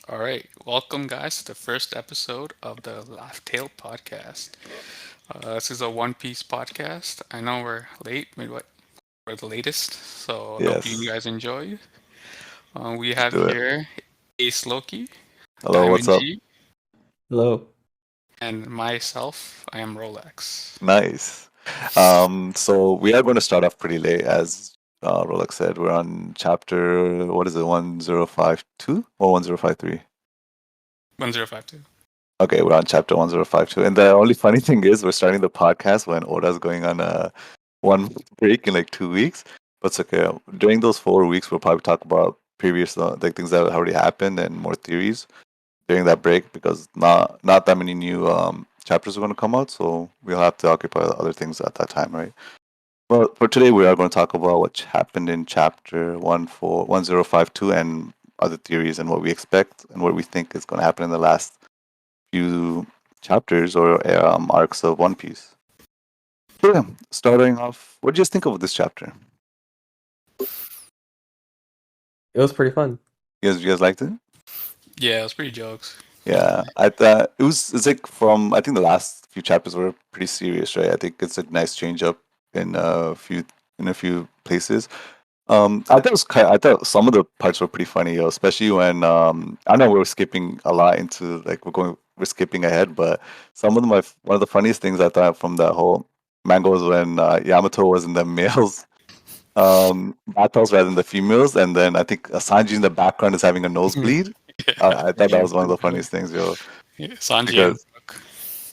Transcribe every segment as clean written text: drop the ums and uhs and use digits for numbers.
All right, welcome guys to the first episode of the Laughtale Podcast. This is a One Piece podcast. I know we're late, maybe we're the latest, so I hope you Yes, guys enjoy. We let's have do it. here Aceloki, Hello, what's up? DiamondG, Hello. and myself. I am Rolex. Nice. So we are going to start off pretty late, as Rolex said. We're on chapter, what is it, 1052 or 1053? 1052. Okay, we're on chapter 1052. And the only funny thing is, we're starting the podcast when Oda's going on a one break in like 2 weeks. But it's okay. During those 4 weeks, we'll probably talk about previous like things that already happened and more theories during that break because not that many new chapters are going to come out, so we'll have to occupy other things at that time, right? But for today, we are going to talk about what happened in chapter 1052 and other theories and what we expect and what we think is going to happen in the last few chapters or arcs of One Piece. So yeah, starting off, what did you just think of this chapter? It was pretty fun. You guys liked it? Yeah, it was pretty jokes. Yeah, I thought it's like from I think the last few chapters were pretty serious, right? I think it's a nice change up in a few places. I thought I thought some of the parts were pretty funny, especially when I know we're skipping a lot into like we're skipping ahead, but some of them one of the funniest things I thought from the whole manga was when Yamato was in the males battles rather than the females, and then I think Sanji in the background is having a nosebleed. I thought that was one of the funniest things, yo. Yeah, Sanji and Because Brook.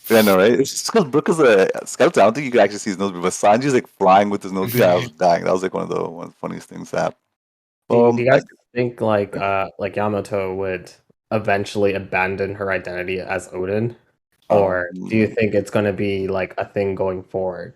yeah, no, right? It's just because Brook is a skeleton. I don't think you can actually see his nosebleed, but Sanji's like flying with his nosebleed. I was dying. That was like one of the funniest things that happened. Do you I, guys think like Yamato would eventually abandon her identity as Odin? Or do you um, think it's gonna be like a thing going forward?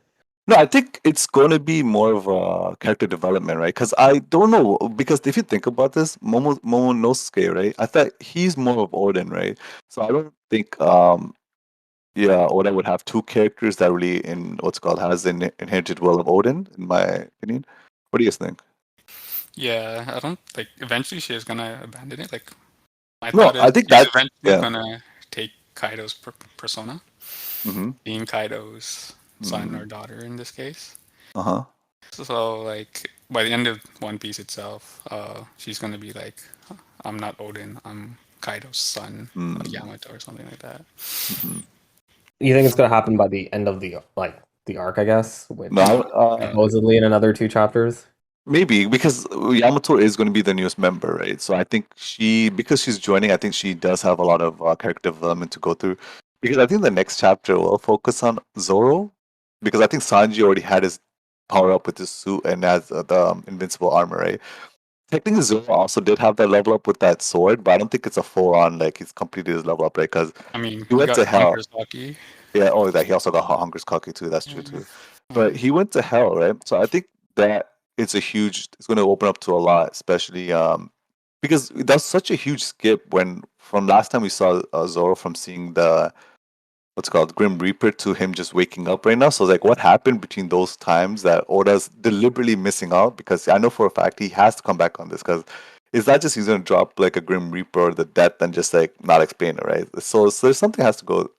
no, I think it's going to be more of a character development, right? Because I don't know. Because if you think about this, Momonosuke, right? I thought he's more of Odin, right? So I don't think yeah, Oda would have two characters that really in what's called has an inherited will of Odin, in my opinion. What do you guys think? Yeah, I don't like. Eventually, she's gonna abandon it. Like my No, thought is I think she's that's eventually yeah. gonna take Kaido's persona, Mm-hmm. being Kaido's son Mm-hmm. or daughter in this case. Uh-huh. So like by the end of One Piece itself, she's gonna be like, I'm not Odin, I'm Kaido's son, like Mm-hmm. Yamato or something like that. Mm-hmm. You think it's gonna happen by the end of the arc, I guess, No, which Yeah, supposedly in another 2 chapters? maybe because Yamato is going to be the newest member, right? So I think because she's joining, I think she does have a lot of character development to go through. Because I think the next chapter will focus on Zoro, because I think Sanji already had his power up with his suit and has the invincible armor, right? Technically, Zoro also did have that level up with that sword, but I don't think it's a full on like he's completed his level up, right? Because I mean he he went got to hell. Hunter's Lucky. Yeah, oh, that he also got Hunger's Cocky too. That's true Yeah. too. But he went to hell, right? So I think that it's going to open up to a lot, especially because that's such a huge skip when from last time we saw Zoro from seeing the what's it called Grim Reaper to him just waking up right now. So like, what happened between those times that Oda's deliberately missing out? Because I know for a fact he has to come back on this because it's not just he's gonna drop like a Grim Reaper or the death and just like not explain it, right? So there's something has to go.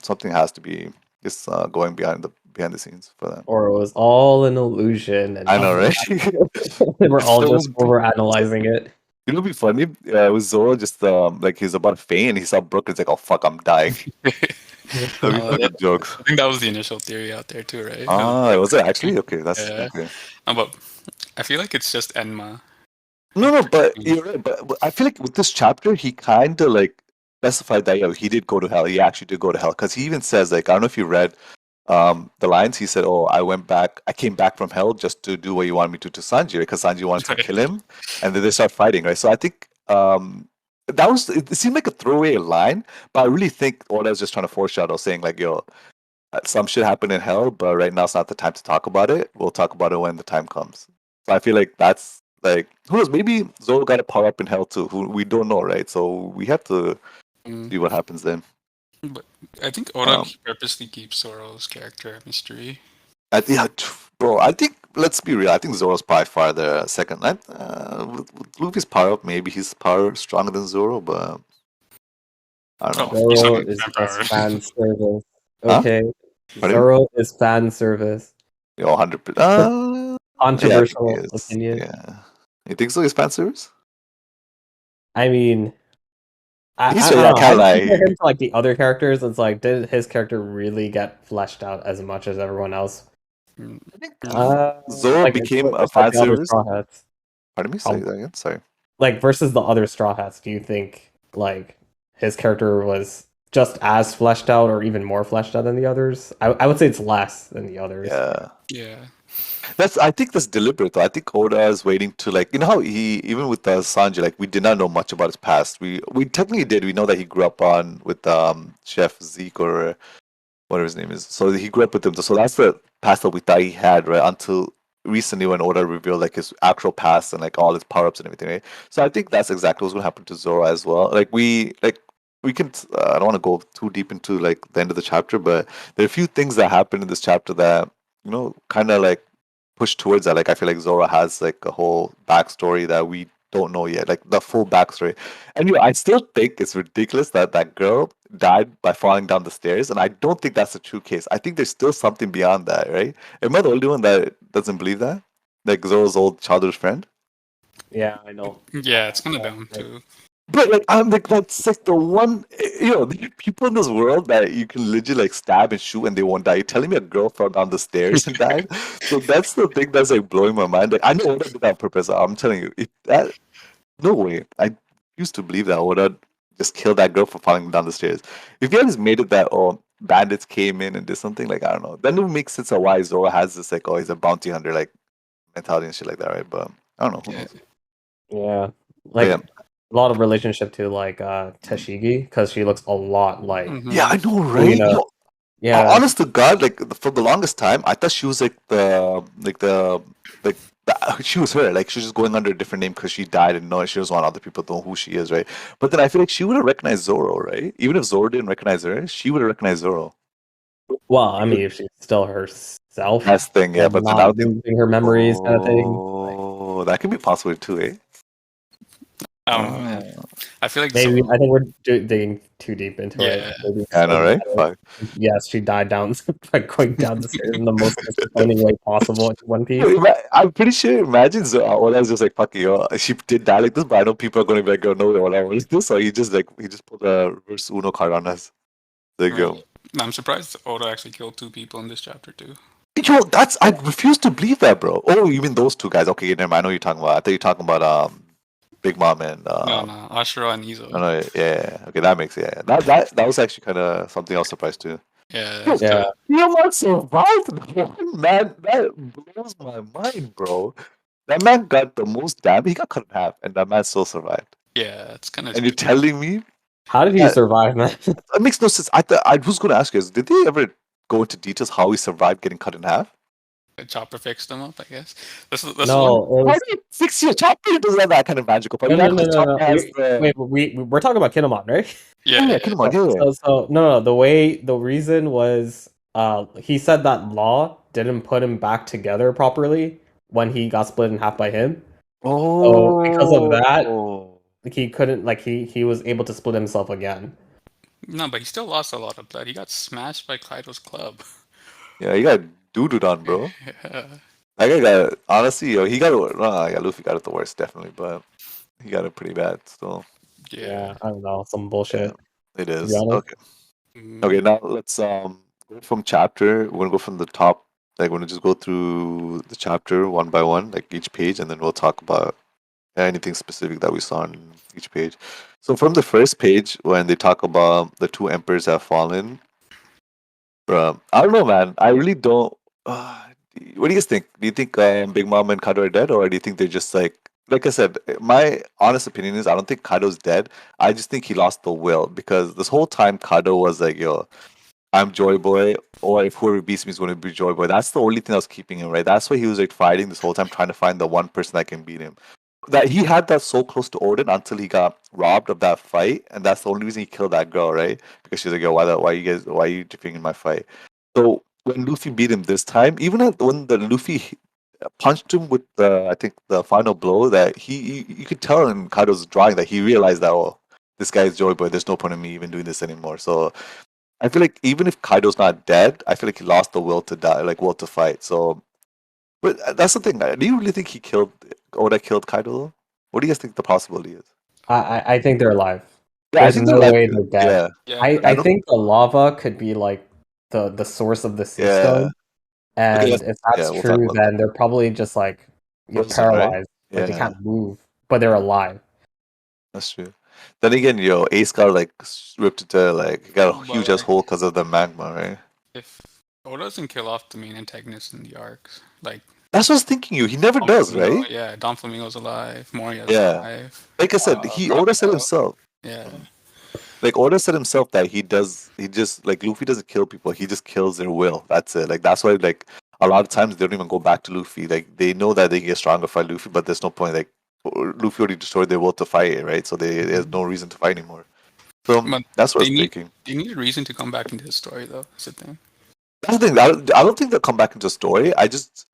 Something has to be just going behind the scenes for that. Or it was all an illusion and I know, nothing right? happened. We're all So just over analyzing it. it would be funny. It was Zoro just like he's about to faint and he saw Brooke. It's like, oh fuck, I'm dying. That'd be That, fucking jokes. I think that was the initial theory out there too, right? It was Ah, Brook. was it actually okay? That's Yeah, okay. but I feel like it's just Enma No, but protecting. you're right. But I feel like with this chapter, he kind of like specified that yeah, he did go to hell. He actually did go to hell because he even says like I don't know if you read the lines. He said, "Oh, I came back from hell just to do what you wanted me to Sanji because Sanji wanted to kill him, and then they start fighting, right?" So I think that was it seemed like a throwaway line, but I really think Oda was just trying to foreshadow, saying like, "Yo, some shit happened in hell, but right now it's not the time to talk about it. We'll talk about it when the time comes." So I feel like that's like who knows? Maybe Zoro got a power up in hell too. Who we don't know, right? So we have to Mm, see what happens then. but I think Oda Um, purposely keeps Zoro's character a mystery. yeah, bro. I think let's be real. I think Zoro's by far the second. With Luffy's power up, maybe his power stronger than Zoro, but I don't Oh, know. he's Zoro on is just Emperor. fan service. Huh? Okay. Pardon me? Zoro is fan service. Yo, 100%. Yeah, I think he Controversial is. opinion. Yeah. You think so? He's fan service? I mean, He's I yeah, don't I know. How can't do you compare lie. him to like the other characters? It's like, did his character really get fleshed out as much as everyone else? Mm, I think mm. Zoro Like it's became a just like fan the other service. Straw Hats. Pardon me, say that again. Sorry. Like versus the other Straw Hats, do you think like his character was just as fleshed out or even more fleshed out than the others? I would say it's less than the others. Yeah. Yeah. I think that's deliberate though. I think Oda is waiting to like how he even with Sanji, like we did not know much about his past. We technically did. We know that he grew up on with Chef Zeke or whatever his name is. So he grew up with him. So that's the past that we thought he had, right? Until recently when Oda revealed like his actual past and like all his power ups and everything, right? So I think that's exactly what's gonna happen to Zoro as well. We can I don't want to go too deep into like the end of the chapter, but there are a few things that happen in this chapter that kind of like push towards that. Like I feel like Zoro has like a whole backstory that we don't know yet, like the full backstory. And I still think it's ridiculous that that girl died by falling down the stairs, and I don't think that's a true case. I think there's still something beyond that, right? Am I the only one that doesn't believe that? Like Zoro's old childhood friend? Yeah, I know. Yeah, it's kind of dumb too. But like I'm like that's like the one there are people in this world that you can legit like stab and shoot and they won't die. You're telling me a girl fell down the stairs and died? So that's the thing that's like blowing my mind. Like I know Oda did that on purpose. I'm telling you, if that no way. I used to believe that Oda just killed that girl for falling down the stairs. If you had just made it that bandits came in and did something, like I don't know, then it would make sense of why Zoro has this like he's a bounty hunter like mentality and shit like that, right? But I don't know, who Yeah. knows? Yeah, But like yeah. a lot of relationship to like Tashigi because she looks a lot like Mhm. Yeah, I know, right? Lena. Yo, Yeah, honest to God, like for the longest time, I thought she was like she was her. Like she was just going under a different name because she died and no, she doesn't want other people to know who she is, right? But then I feel like she would have recognized Zoro, right? Even if Zoro didn't recognize her, she would have recognized Zoro. well, I mean, if she's still herself That's the thing, yeah. and But then I not don't think. losing her memories, kind of thing. Like, Oh, that could be possible too, eh? I don't know, man. I feel like maybe Zoro. I think we're digging too deep into it. Yeah. Maybe I know, right? better. Fuck. Yes, she died down, like going down the stairs in the most disappointing way possible in One Piece. I'm pretty sure. Imagine Ola's just like, "Fuck you." She did die like this, but I know people are going to be like, "Oh no, Ola, what is this?" So he just put a reverse Uno card on us. There you Right. go. I'm surprised Oda actually killed 2 people in this chapter too. Yo, I refuse to believe that, bro. Oh, you mean those two guys? Okay, never mind. I know you're talking about. I thought you're talking about Big Mom and No, Ashura and Izo. no, yeah. Okay, that makes that was actually kind of something I was surprised too. Yeah. Yo, Yeah, Tiamat survived, man. That blows my mind, bro. That man got the most damage. He got cut in half, and that man still survived. Yeah, it's kind of And you're telling me how did he that survive, man? it makes no sense. I was going to ask you guys, did they ever go into details how he survived getting cut in half? Chopper fixed them up, I guess. This is one. No, it Why was do you fix your chopper? Doesn't have that kind of magical power. no, Yeah, no, no, because no, chopper no. has the. Wait, we're talking about Kinemon, right? Yeah. Come on, yeah. So no, the reason was he said that Law didn't put him back together properly when he got split in half by him. So because of that, Oh. he couldn't like he was able to split himself again. No, but he still lost a lot of blood. He got smashed by Kaido's club. Yeah, he got doo-dooed on, bro. Yeah. That guy got, honestly, yo, he got it. Yeah, Luffy got it the worst, definitely, but he got it pretty bad still. Yeah. I don't know, some bullshit. It To be is. honest. Okay. Mm, Okay, now let's go from chapter. We're gonna go from the top. Like, we're gonna just go through the chapter one by one, like each page, and then we'll talk about anything specific that we saw on each page. So from the first page, when they talk about the two emperors have fallen, bro, I don't know, man. I really don't. What do you guys think? Do you think Big Mom and Kaido are dead, or do you think they're just like I said? My honest opinion is I don't think Kaido's dead. I just think he lost the will because this whole time Kaido was like, "Yo, I'm Joy Boy," or if whoever beats me is going to be Joy Boy. That's the only thing that was keeping him, right? That's why he was like fighting this whole time, trying to find the one person that can beat him. That he had that so close to Odin until he got robbed of that fight, and that's the only reason he killed that girl, right? Because she's like, "Yo, why are you defeating in my fight?" So when Luffy beat him this time, even when the Luffy punched him with the, I think the final blow, that you could tell in Kaido's drawing that he realized that, oh, this guy is Joy Boy. There's no point in me even doing this anymore. So I feel like even if Kaido's not dead, I feel like he lost the will to die, like will to fight. So, but that's the thing. Do you really think he killed Oda killed Kaido? Though? What do you guys think the possibility is? I think they're alive. Yeah, I There's think no they're alive way too. they're dead. Yeah, I don't. think the lava could be like the source of the sea Yeah. stone. Okay, And if that's we'll talk true, about then they're probably just like Frozen, paralyzed. right? Like they Yeah, can't move, but they're alive. that's true. Then again, Ace got like ripped into like he got a but huge ass like, hole because of the magma, right? if Oda doesn't kill off the main antagonist in the arcs, like That's what I was thinking. He never Don does, Flamingo, right? yeah, Don Flamingo's alive, Moria's Yeah. alive, Like I said, he Oda said Crocodile, himself. yeah. Like Oda said himself that he just like Luffy doesn't kill people, he just kills their will. That's it. Like that's why like a lot of times they don't even go back to Luffy. Like they know that they get stronger fight Luffy, but there's no point. Like Luffy already destroyed their will to fight it, right? So there's no reason to fight anymore. So But that's what I they was need thinking. they need a reason to come back into the story, though. That's the thing. That's the thing. I don't think they'll come back into a story.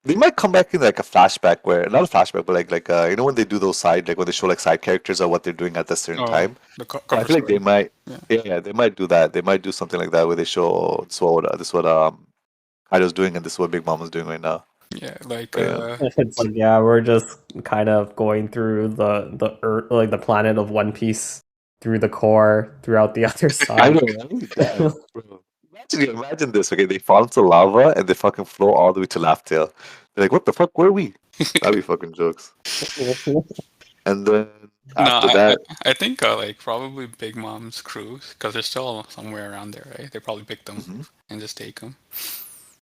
They might come back in like a flashback where not a flashback, but like when they do those side like when they show like side characters or what they're doing at a certain time. The I cover feel like they story. might, Yeah. they might do that. They might do something like that where they show this is what Kaido's doing and this is what Big Mom is doing right now. Yeah, like It's like we're just kind of going through the earth, like the planet of One Piece through the core throughout the other I side. know, right? Damn, bro. Imagine this. Okay, they fall into lava and they fucking flow all the way to Laughtale. They're like, what the fuck? Where are we? That'd be fucking jokes. And then after that, I think like probably Big Mom's crew, because they're still somewhere around there, right? They probably pick them and just take them.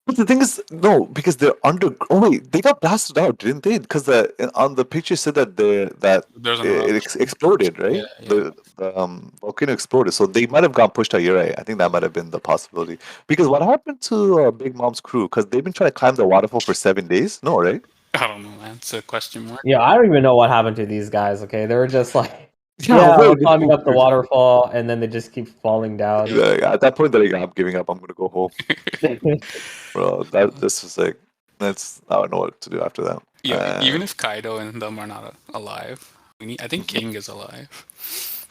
but the thing is, no, because they're under. Oh wait, they got blasted out, didn't they? Because on the picture said that There's an it eruption. exploded, right? Yeah. The volcano exploded, so they might have gone pushed out. You're right. I think that might have been the possibility. Because what happened to Big Mom's crew? Because they've been trying to climb the waterfall for 7 days. No, right? I don't know, man. It's a question mark. Yeah, I don't even know what happened to these guys. Okay, they were just like, Yeah, we're wait. climbing up the waterfall, and then they just keep falling down. Yeah, at that point, they're like, I'm giving up. I'm gonna go home, bro. This is like I don't know what to do after that. Yeah, even if Kaido and them are not alive, I think King is alive.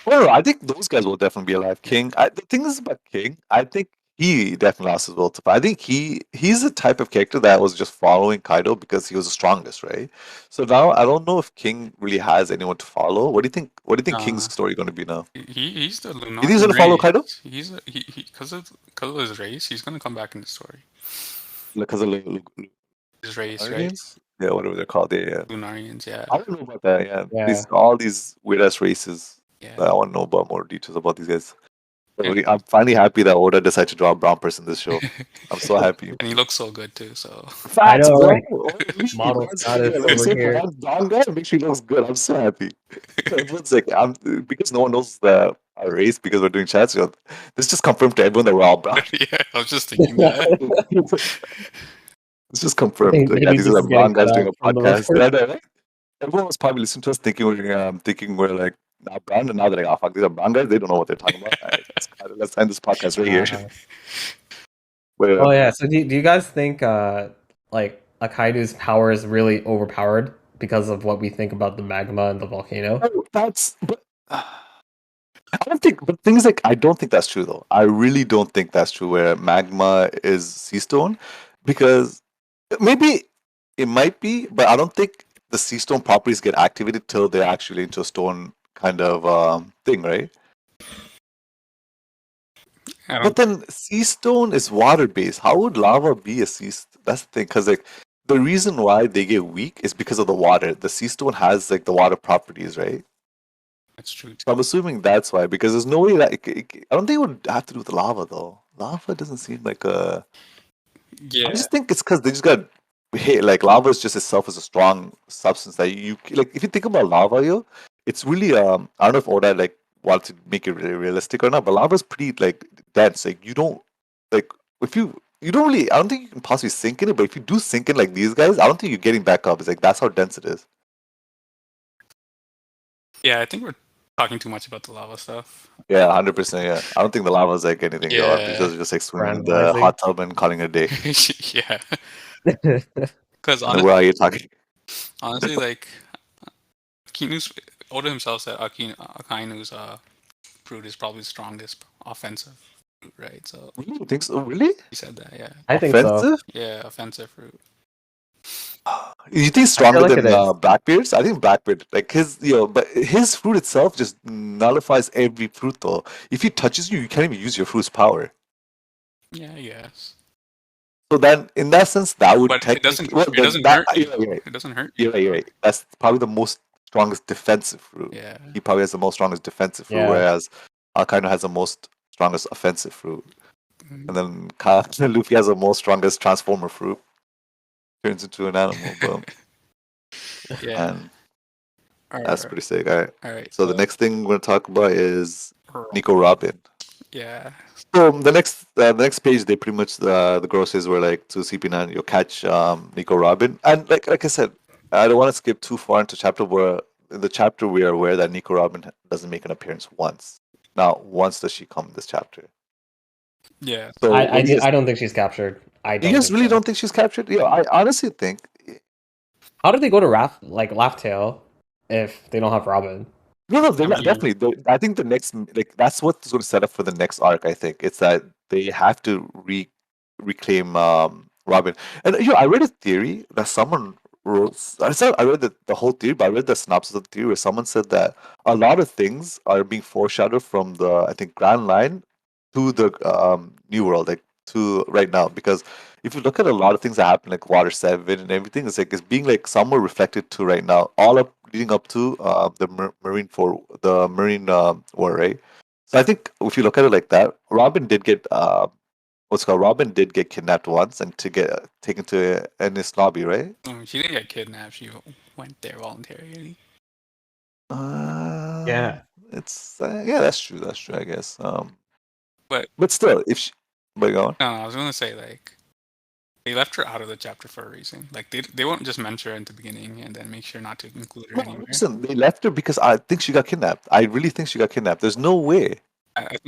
Well, I think those guys will definitely be alive. King, the thing is about King, I think he definitely lost his will to fight. I think he's the type of character that was just following Kaido because he was the strongest, right? So now I don't know if King really has anyone to follow. What do you think? What do you think King's story going to be now? He's the You think Lunarian he's going to follow race. Kaido? He's because of his race, he's gonna come back in the story. Because of His race, right? Lunarians? Yeah, whatever they're called. Yeah. Lunarians, yeah. I don't know about that. Yeah, Yeah. all these weird ass races. Yeah. I want to know about more details about these guys. I'm finally happy that Oda decided to draw a brown person in this show. I'm so happy. And he looks so good too. So I know, bro. right? Model status over here. Brown guy makes me looks good. I'm so happy. Everyone's like, because no one knows our race because we're doing chats. This just confirmed to everyone that we're all brown. yeah, I was just thinking that. It's just confirmed. Maybe Yeah, these are the just brown getting guys cut doing a out from the podcast. record. Yeah, right? Everyone was probably listening to us thinking we're like not brown, and now they're like, oh fuck, these are brown guys. They don't know what they're talking about. All right, let's end this podcast right here. Oh yeah. So do you guys think like Akaido's power is really overpowered because of what we think about the magma and the volcano? But I don't think. But things like I don't think that's true though. I really don't think that's true. Where magma is sea stone, because maybe it might be, but I don't think the sea stone properties get activated till they're actually into a stone kind of thing, right? But then sea stone is water based. How would lava be a sea? That's the thing, because like the reason why they get weak is because of the water. The sea stone has like the water properties, right? That's true. So I'm assuming that's why, because there's no way that I don't think it would have to do with lava though. Lava doesn't seem like a. Yeah. I just think it's because they just got hit. Like lava is just itself is a strong substance that you like. If you think about lava, it's really I don't know if Oda like wanted to make it really realistic or not, but lava is pretty like dense. Like you don't like if you don't really. I don't think you can possibly sink in it, but if you do sink in like these guys, I don't think you're getting back up. It's like that's how dense it is. Yeah, I think we're talking too much about the lava stuff. Yeah, 100%. Yeah, I don't think the lava is like anything. Yeah. Just like swimming in the hot tub and calling it a day. yeah. Because where are you talking? Honestly, like Akinu's Oda himself said Akainu's fruit is probably the strongest offensive fruit, right? So Really? You think so? Really? he said that, yeah. I think so. Offensive? Yeah, offensive fruit. You think stronger like than it is. Blackbeard's? I think Blackbeard, like but his fruit itself just nullifies every fruit though. If he touches you, you can't even use your fruit's power. Yeah, I guess. So then, in that sense, that would But it doesn't. technically, well, It doesn't that hurt you. you're right. It doesn't hurt you. You're right. You're right. That's probably the most strongest defensive fruit. Yeah. He probably has the most strongest defensive fruit, Yeah. whereas Akainu has the most strongest offensive fruit, Mhm. and then Luffy has the most strongest transformer fruit. Turns into an animal, boom. Yeah. And All that's right. pretty sick. All right. All right. So the next thing we're gonna talk about is Nico Robin. Yeah. So the next page, they pretty much the grosses were like to CP9, you'll catch Nico Robin, and like I said, I don't want to skip too far into chapter where in the chapter we are aware that Nico Robin doesn't make an appearance once. Now, once does she come in this chapter? Yeah. So I don't think she's captured. You guys really don't think she's captured? Yeah, I honestly think. How did they go to Laughtale if they don't have Robin? No, I mean, definitely. I think the next, like, that's what's going to set up for the next arc. I think it's that they have to reclaim Robin. And I read a theory that someone wrote. I read the whole theory, but I read the synopsis of the theory where someone said that a lot of things are being foreshadowed from the Grand Line to the New World, like to right now. Because if you look at a lot of things that happen, like Water 7 and everything, it's being like somewhat reflected to right now, all up leading up to the Marine War, right? So I think if you look at it like that, Robin did get Robin did get kidnapped once and to get taken to Ennis lobby, right? she didn't get kidnapped. She went there voluntarily. Yeah. It's that's true. That's true. I guess. But still, if she, but go on. no, I was gonna say like they left her out of the chapter for a reason. Like they won't just mention her in the beginning and then make sure not to include her No, anywhere. listen, they left her because I think she got kidnapped. I really think she got kidnapped. There's no way.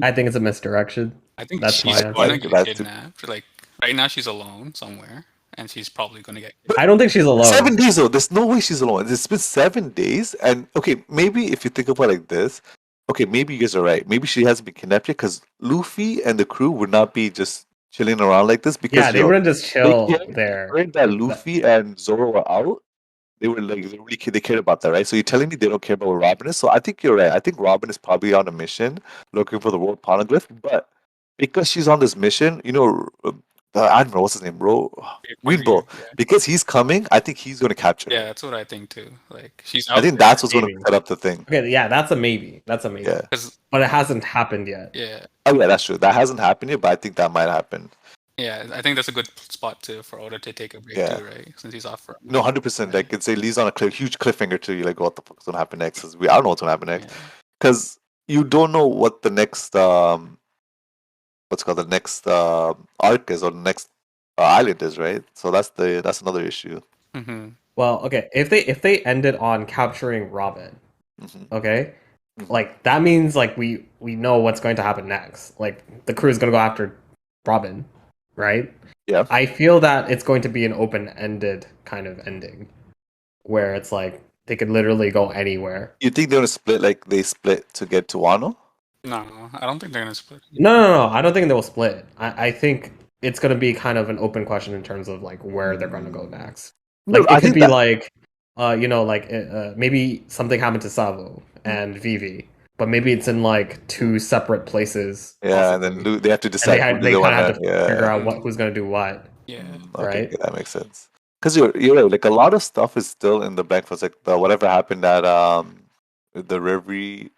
I think it's a misdirection. I think That's she's my gonna answer. get kidnapped. Like right now, she's alone somewhere, and she's probably gonna get. I don't think she's alone. 7 days though. There's no way she's alone. It's been 7 days, and okay, maybe if you think about it like this, okay, maybe you guys are right. Maybe she hasn't been kidnapped yet because Luffy and the crew would not be just chilling around like this. Because they wouldn't just chill there. Right, that Luffy and Zoro were out. They were like they cared about that, right? So you're telling me they don't care about what Robin is? So I think you're right. I think Robin is probably on a mission looking for the world poneglyph, but because she's on this mission, the admiral, what's his name, Green Bull. Yeah. Because he's coming, I think he's going to capture her. Yeah, that's what I think too. Like she's. I think that's what's going to set up the thing. Okay, yeah, that's a maybe. Yeah. But it hasn't happened yet. Yeah. Oh yeah, that's true. That hasn't happened yet, but I think that might happen. Yeah, I think that's a good spot too for Oda to take a break too, right? Since he's off for. No, 100%. Like it's leaves on a huge cliffhanger to you. Like, what the fuck's gonna happen next? I don't know what's gonna happen next because you don't know what the next what's called the next arc is or the next island is, right? So that's another issue. Mm-hmm. Well, okay, if they ended on capturing Robin, okay, like that means like we know what's going to happen next. Like the crew is gonna go after Robin, right? Yeah. I feel that it's going to be an open-ended kind of ending, where it's like they could literally go anywhere. You think they're gonna split like they split to get to Wano? No, I don't think they're gonna split. No. I don't think they will split. I think it's going to be kind of an open question in terms of like where they're going to go next. Like it could be like, maybe something happened to Savo and Vivi, but maybe it's in like two separate places. Yeah, possibly. And then they have to decide. And they kind of have to figure out who's going to do what. Yeah, okay, right. Yeah, that makes sense. Because you're right. Like a lot of stuff is still in the blank for like whatever happened at the Rivery,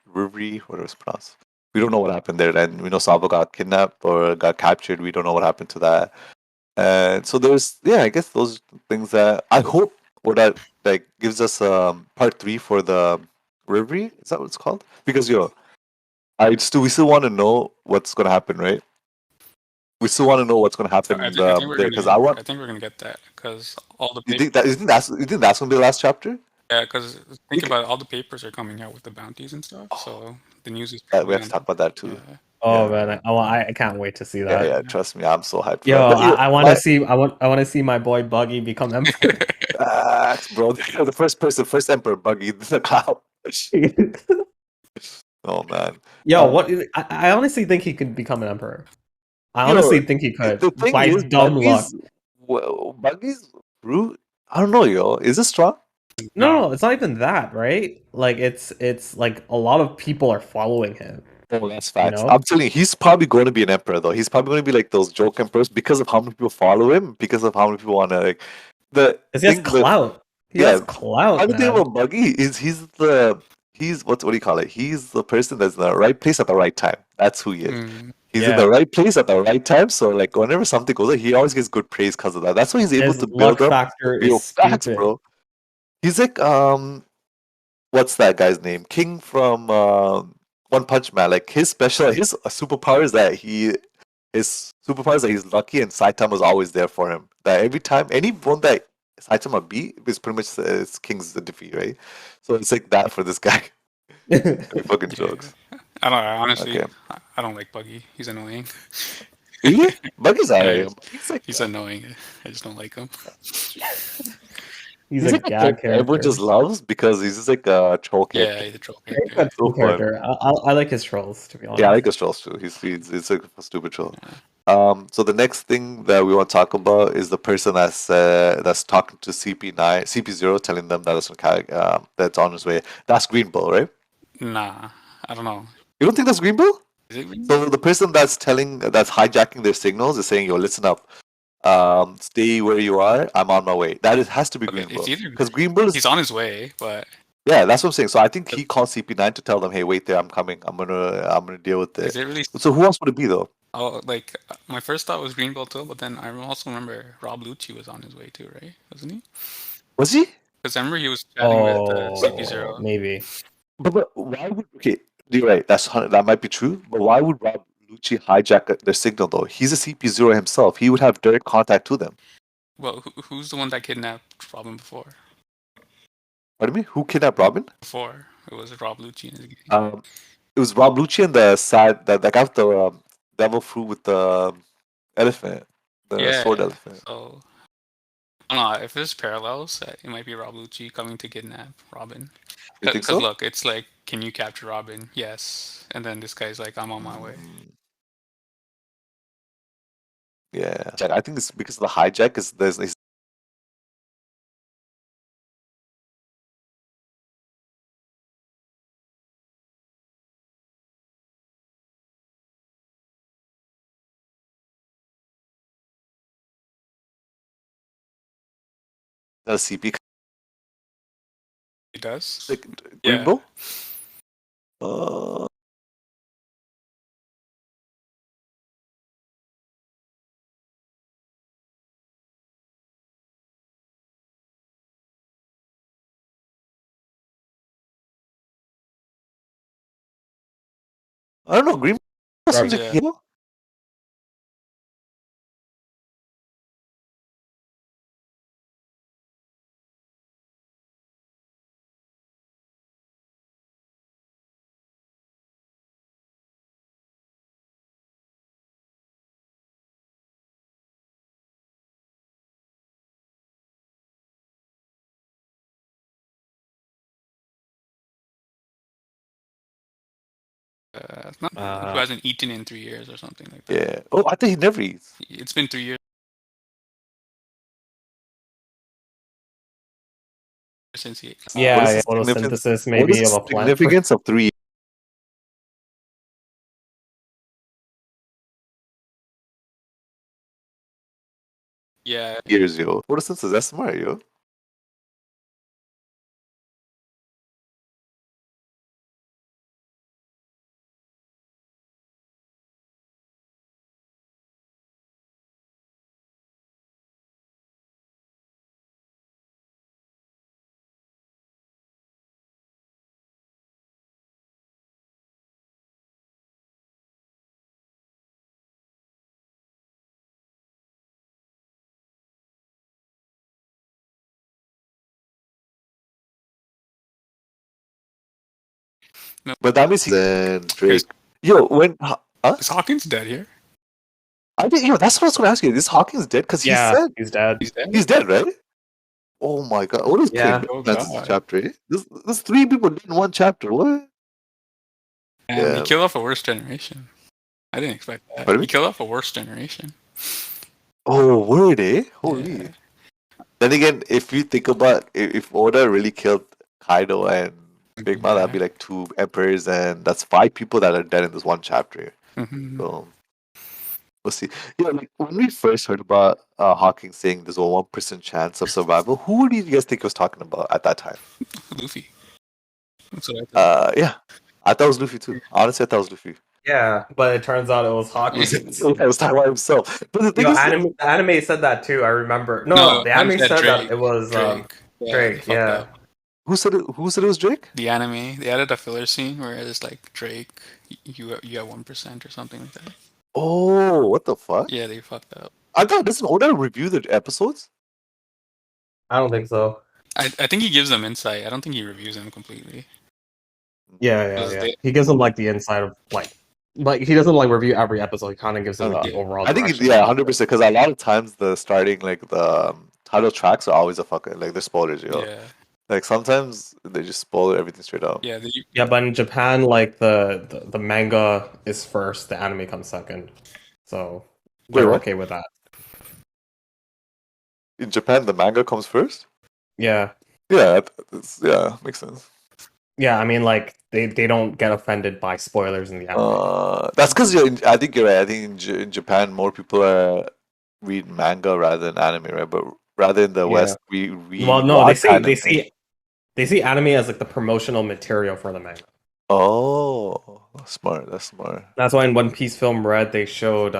whatever it's pronounced. We don't know what happened there, and we know Sabo got kidnapped or got captured. We don't know what happened to that, and so there's I guess those things that I hope what that like gives us part 3 for the Rivery. Is that what it's called? Because we still want to know what's gonna happen, right? We still want to know what's gonna happen because I think we're gonna get that because all the. You think that's gonna be the last chapter? Yeah, because think about it, all the papers are coming out with the bounties and stuff. So the news is. We have to talk about that too. Yeah. Oh man, I can't wait to see that. Yeah, trust me, I'm so hyped. Yo, I want to see. I want to see my boy Buggy become emperor. Bro, the first emperor, Buggy, the cloud. Oh man. Yo, what? I honestly think he could become an emperor. I Yo, honestly think he could the thing by is, dumb luck. Buggy's brute. I don't know, yo. Is it strong? No, it's not even that, right? Like it's like a lot of people are following him. Oh, that's facts. know? I'm telling you, he's probably going to be an emperor, though. He's probably going to be like those joke emperors because of how many people follow him, because of how many people want to like the Because he has thing. The clout. He yeah, has clout, the thing man. about Buggy is he's what do you call it? He's the person that's in the right place at the right time. That's who he is. He's in the right place at the right time. So like whenever something goes on, he always gets good praise because of that. That's why he's able His to luck build up factor real is facts, stupid. bro. He's like what's that guy's name? King from One Punch Man. Like his superpower is that his superpower is that he's lucky and Saitama's always there for him. That every time anyone that Saitama beat is pretty much his King's the defeat, right? So it's like that for this guy. Fucking jokes. I don't honestly. Okay. I don't like Buggy. He's annoying. Really? Buggy's alright. Yeah, he's annoying. I just don't like him. He's a like gag character. everyone just loves because he's just like a troll character. Yeah, he's a troll He's character. a cool character. I like his trolls, to be honest. Yeah, I like his trolls too. He's like a stupid troll. So the next thing that we want to talk about is the person that's talking to CP0, telling them that that's on his way. That's Green Bull, right? Nah, I don't know. You don't think that's Green Bull? Is it Green So the person that's hijacking their signals is saying, "Yo, listen up. Stay where you are. I'm on my way." Has to be Okay, Green it's Bull either because Green Bull is. He's on his way, but Yeah, that's what I'm saying. So I think he called CP9 to tell them, "Hey, wait there. I'm coming. I'm gonna deal with is it." it really? So who else would it be though? Oh, like my first thought was Green Bull too, but then I also remember Rob Lucci was on his way too, right? Wasn't he? Was he? Because I remember he was chatting with Oh, CP0. maybe. But why would You're right. That might be true. But why would Rob Lucci hijack their signal though? He's a CP0 himself. He would have direct contact to them. Well, who's the one that kidnapped Robin before? What do you mean? Who kidnapped Robin? Before it was Rob Lucci and his gang. It was Rob Lucci and the guy with the devil fruit with the elephant, the sword elephant. So I don't know if there's parallels. It might be Rob Lucci coming to kidnap Robin. You think Because so? look, it's like, can you capture Robin? Yes. And then this guy's like, I'm on my way. Yeah, I think it's because of the hijack. Is there's a CP He does. like Yeah. Green Bull? I don't know. Green Bull seems like Yeah. Not who hasn't eaten in 3 years or something like that. Yeah. Oh, I think he never eats. It's been 3 years since he ate. Yeah, photosynthesis maybe of a plant. Significance of 3 years, yo. Photosynthesis, that's smart, yo. No. But that means Drake. Yo, when Is Hawkins dead here? I think that's what I was going to ask you. Is Hawkins dead? Because he said he's dead. He's dead, right? Oh my god! What is Yeah. this chapter? Eh? There's 3 people in 1 chapter. What? He killed off a worse generation. I didn't expect that. Pardon me? He killed off a worse generation. Oh, word, eh? Holy. Yeah. Then again, if you think about if Oda really killed Kaido and Big Mom, that'd be like 2 emperors, and that's 5 people that are dead in this one chapter. Mhm. So we'll see. Yeah, like when we first heard about Hawking saying there's a 1% chance of survival, who do you guys think he was talking about at that time? Luffy. That's what I thought. Yeah, I thought it was Luffy too. Honestly, I thought it was Luffy. Yeah, but it turns out it was Hawking. I was talking about himself. But the thing is, the anime said that too. I remember. No, the anime said that it was Drake. Drake. Yeah. Who said it? Who said it was Drake? The anime. They added a filler scene where it's like Drake, you have 1% or something like that. Oh, what the fuck? Yeah, they fucked up. I thought doesn't Oda review the episodes? I don't think so. I think he gives them insight. I don't think he reviews them completely. Yeah. He gives them like the inside of like he doesn't like review every episode. He kind of gives them the overall. I think direction. 100% because a lot of times the starting like the title tracks are always a fucking like they're spoilers, yo. Yeah. Like sometimes they just spoil everything straight up. Yeah. But in Japan, like the manga is first, the anime comes second. So we're okay with that. In Japan, the manga comes first? Yeah. Yeah, makes sense. Yeah, I mean, like they don't get offended by spoilers in the anime. That's because I think you're right. I think in Japan, more people read manga rather than anime, right? But rather in the West, we read. Well, no, they see anime as like the promotional material for the manga. Oh, smart. That's smart. That's why in One Piece Film Red they showed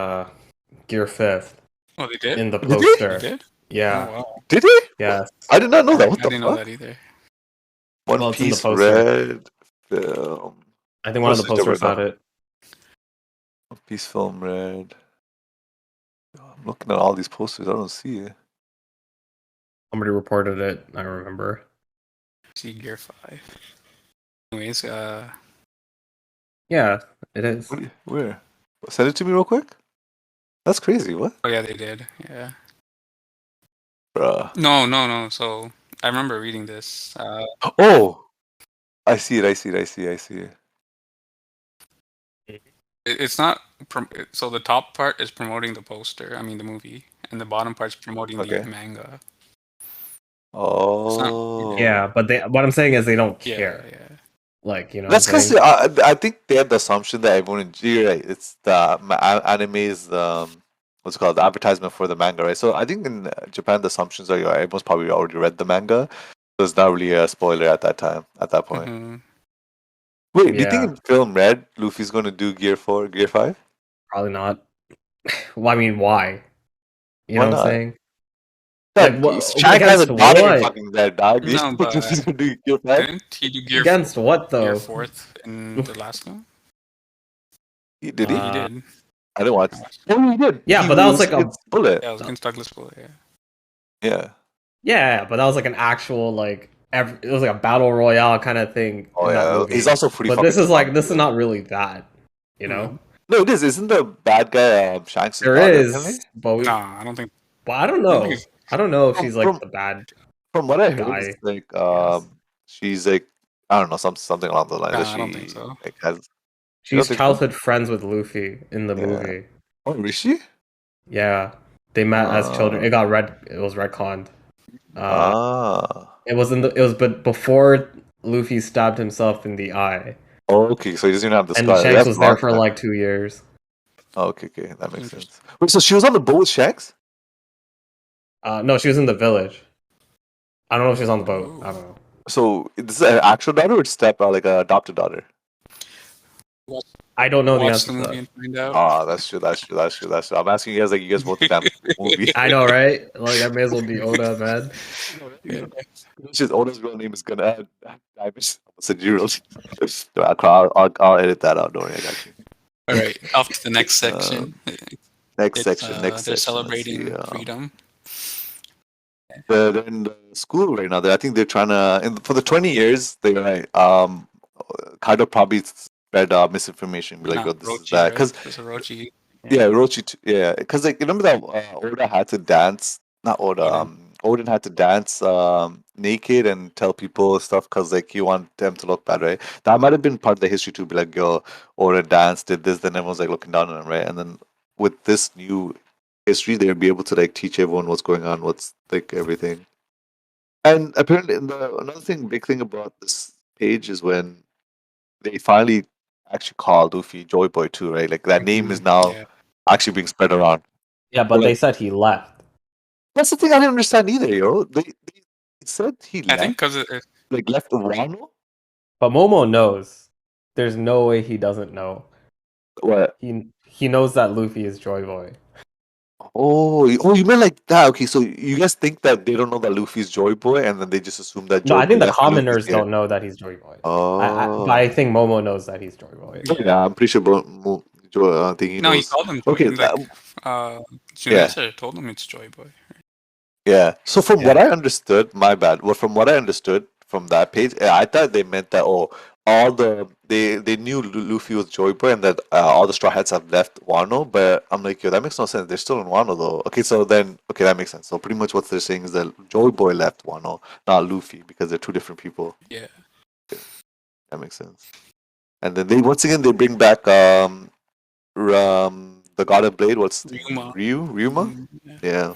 Gear 5th. Oh, they did? In the poster. They did? Yeah. Oh, wow. Did they? Yeah. I did not know that. What the fuck? I didn't know that either. One Piece Red Film. I think one of the posters had it. One Piece Film Red. I'm looking at all these posters. I don't see it. Somebody reported it. I remember. See Gear 5. Anyways, yeah, it is. Where? Send it to me real quick. That's crazy. What? Oh yeah, they did. Yeah. Bruh. No. So I remember reading this. Oh, I see it. It's not. So the top part is promoting the poster. I mean the movie, and the bottom part's promoting the manga. Oh. Yeah, but what I'm saying is they don't care. Yeah. Like, you know. That's because I think they have the assumption that everyone in it's the anime is what's it called, the advertisement for the manga, right? So I think in Japan the assumptions are everyone's probably already read the manga, so it's not really a spoiler at that point. Mm-hmm. Wait, do you think in Film Red Luffy's going to do Gear 4, Gear 5? Probably not. Well, I mean, why? You know what I'm saying? Like, Shank has a daughter fucking dead, dog. No, but didn't he do Gear against what though? Gear 4th in the last one. Did he? He did. I didn't watch. Oh, he did. Yeah, but that was like a bullet. Yeah, it was against Douglas Bullet. Yeah. Yeah, but that was like an actual like it was like a battle royale kind of thing. Oh yeah, he's also pretty. But this is not really that, you know. No, it is. Isn't the bad guy Shanks? There is, but nah, I don't think. Well, I don't know. I don't know if she's like the bad. From what I heard, it's like she's like I don't know something along the lines. I don't think so. Like, she's childhood friends with Luffy in the movie. Oh, is she? Yeah, they met as children. It was retconned. It was but before Luffy stabbed himself in the eye. Oh, okay. So he doesn't even have the scar. And Shanks was there for like 2 years. Oh, okay, that makes sense. Wait, so she was on the boat with Shanks? No, she was in the village. I don't know if she's on the boat. I don't know. So this is an actual daughter or like an adopted daughter? I don't know the Watch answer. The movie and find out. That's true. I'm asking you guys like you guys both the damn movie. I know, right? Like I may as well be Oda, man. Oda's real name is gonna Diamond. I'll edit that out. Don't worry, I got you. All right, off to the next section. Next section. They're celebrating freedom. They're in the school right now. I think they're trying to. For the 20 years, they're like, Kaido probably spread misinformation. Be like, this Orochi, is that because Orochi. Yeah, Orochi. Yeah, because like remember that Oda had to dance. Not Oda. Odin had to dance naked and tell people stuff because like you want them to look bad, right? That might have been part of the history too. Be like, yo, Odin danced, did this, then everyone's like looking down on him, right? And then with this new history, they'll be able to like teach everyone what's going on, what's like everything. And apparently, another thing, big thing about this page is when they finally actually call Luffy Joy Boy too, right? Like that name is now actually being spread around. Yeah, but they said he left. That's the thing I didn't understand either, yo. They said he left. I think because like left Wano. But Momo knows. There's no way he doesn't know. What? He knows that Luffy is Joy Boy. Oh, you meant like that? Okay, so you guys think that they don't know that Luffy's Joy Boy, and then they just assume that. No, Joy I think Boy the left Luffy's commoners here. don't know that he's Joy Boy. Oh, but I think Momo knows that he's Joy Boy. Yeah, I'm pretty sure. I think he knows. no, he called him. Okay, Tsunesa told him it's Joy Boy. Yeah. So from what I understood, my bad. Well, from what I understood from that page, I thought they meant that they knew Luffy was Joy Boy and that all the Straw Hats have left Wano. But I'm like, yo, that makes no sense. They're still in Wano though. Okay, so then that makes sense. So pretty much what they're saying is that Joy Boy left Wano, not Luffy, because they're two different people. Yeah. That makes sense. And then once again they bring back the God of Blade. What's Ryuma? Yeah.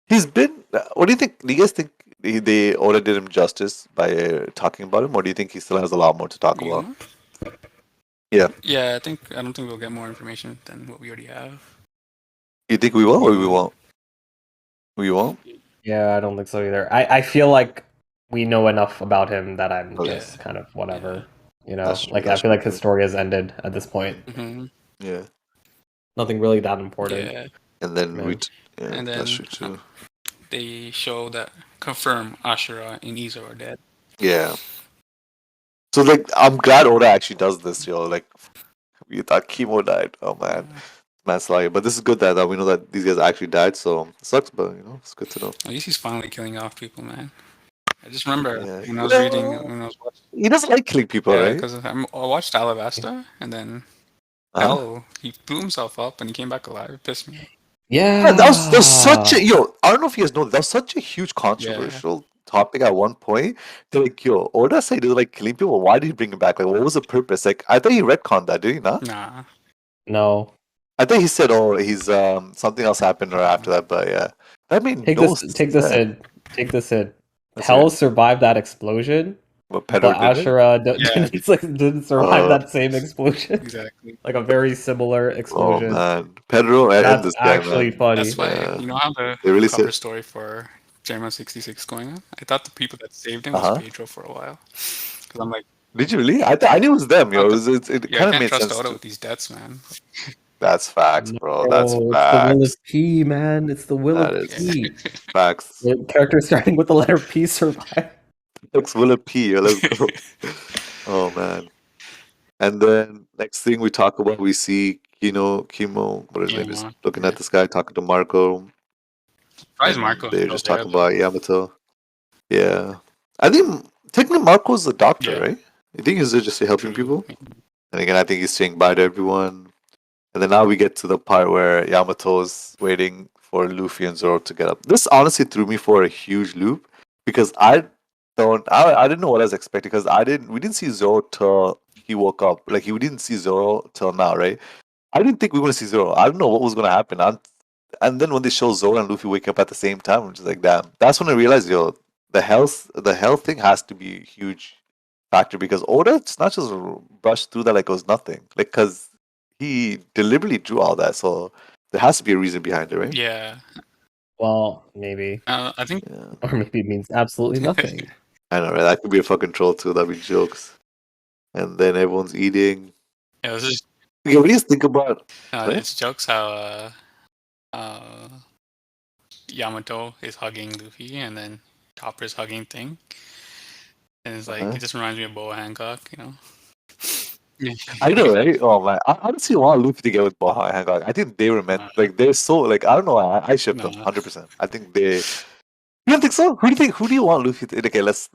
He's been. What do you think? Do you guys think they Oda did him justice by talking about him, or do you think he still has a lot more to talk about? Yeah. Yeah, I don't think we'll get more information than what we already have. You think we will, or we won't? We won't. Yeah, I don't think so either. I feel like we know enough about him that I'm just kind of whatever. You know, I feel like his story has ended at this point. Mm-hmm. Yeah. Nothing really that important. Yeah. And then and then that's true too. They confirm Ashura and Izo are dead. Yeah. So like, I'm glad Oda actually does this, yo. Like, we thought Kimo died. Oh man, man's lying. But this is good that we know that these guys actually died. So it sucks, but it's good to know. At least he's finally killing off people, man. I just remember when I was reading, when I was watching. He doesn't like killing people, right? Because I watched Alabasta, and then he blew himself up and he came back alive. It pissed me off. Yeah, that was such a I don't know if you guys know that was such a huge controversial topic at one point. They're like, yo, Oda said he was like killing people. Why did he bring him back? Like, what was the purpose? Like, I thought he retconned that, did he not? Nah. No. I think he said, oh, he's something else happened or after that, but yeah, that made take this in. Hell survived that explosion. But Ashura didn't survive that same explosion. Exactly. Like a very similar explosion. Oh man, Pedro and this guy, actually funny. That's why you know how the cover story for Jerma 66 going on. I thought the people that saved him was Pedro for a while. Because I'm like, did you really? I knew it was them, yo. It kind of made sense. Oda with these deaths, man. That's facts, bro. That's facts. It's the will of P, man. It's the will of P. Facts. The character starting with the letter P survive. Looks will of P. Let's go. Oh man. And then next thing we talk about, we see Kimo, what his name is, looking at this guy talking to Marco. Marco. They're just talking about Yamato. Yeah, I think technically Marco's the doctor, right? I think he's just helping people. And again, I think he's saying bye to everyone. And then now we get to the part where Yamato's waiting for Luffy and Zoro to get up. This honestly threw me for a huge loop because I didn't know what I was expecting because we didn't see Zoro till he woke up. Like we didn't see Zoro till now, right? I didn't think we were gonna see Zoro. I don't know what was gonna happen. And then when they show Zoro and Luffy wake up at the same time, I'm just like, damn. That's when I realized, the health thing has to be a huge factor because Oda, it's not just brushed through that like it was nothing. Like because he deliberately drew all that, so there has to be a reason behind it, right? Yeah. Well, maybe. I think, or maybe it means absolutely nothing. I know, right? That could be a fucking troll too. That'd be jokes. And then everyone's eating. Yeah, this is. Okay, what do you think about? It's jokes how Yamato is hugging Luffy and then Chopper's hugging Thing, and it's like it just reminds me of Boa Hancock, I know, right? Oh man, I honestly want Luffy to get with Boa Hancock. I think they were meant they're so I don't know. I ship them 100%. I think they. You don't think so? Who do you want Luffy to? Okay, let's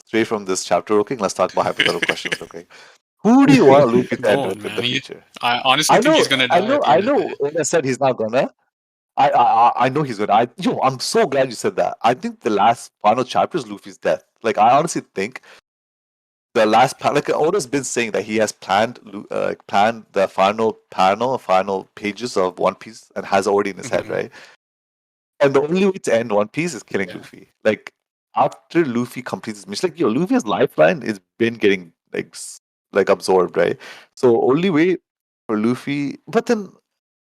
stray from this chapter. Okay, let's talk about hypothetical questions. Okay, who do you want Luffy to end with in the future? I honestly think he's gonna die. I know. When I said he's not gonna, I know he's good. I'm so glad you said that. I think the last final chapter is Luffy's death. Like I honestly think the last like Oda's been saying that he has planned the final pages of One Piece and has already in his head, right? And the only way to end One Piece is killing Luffy. Like after Luffy completes his mission, like Luffy's lifeline is been getting like absorbed, right? So only way for Luffy, but then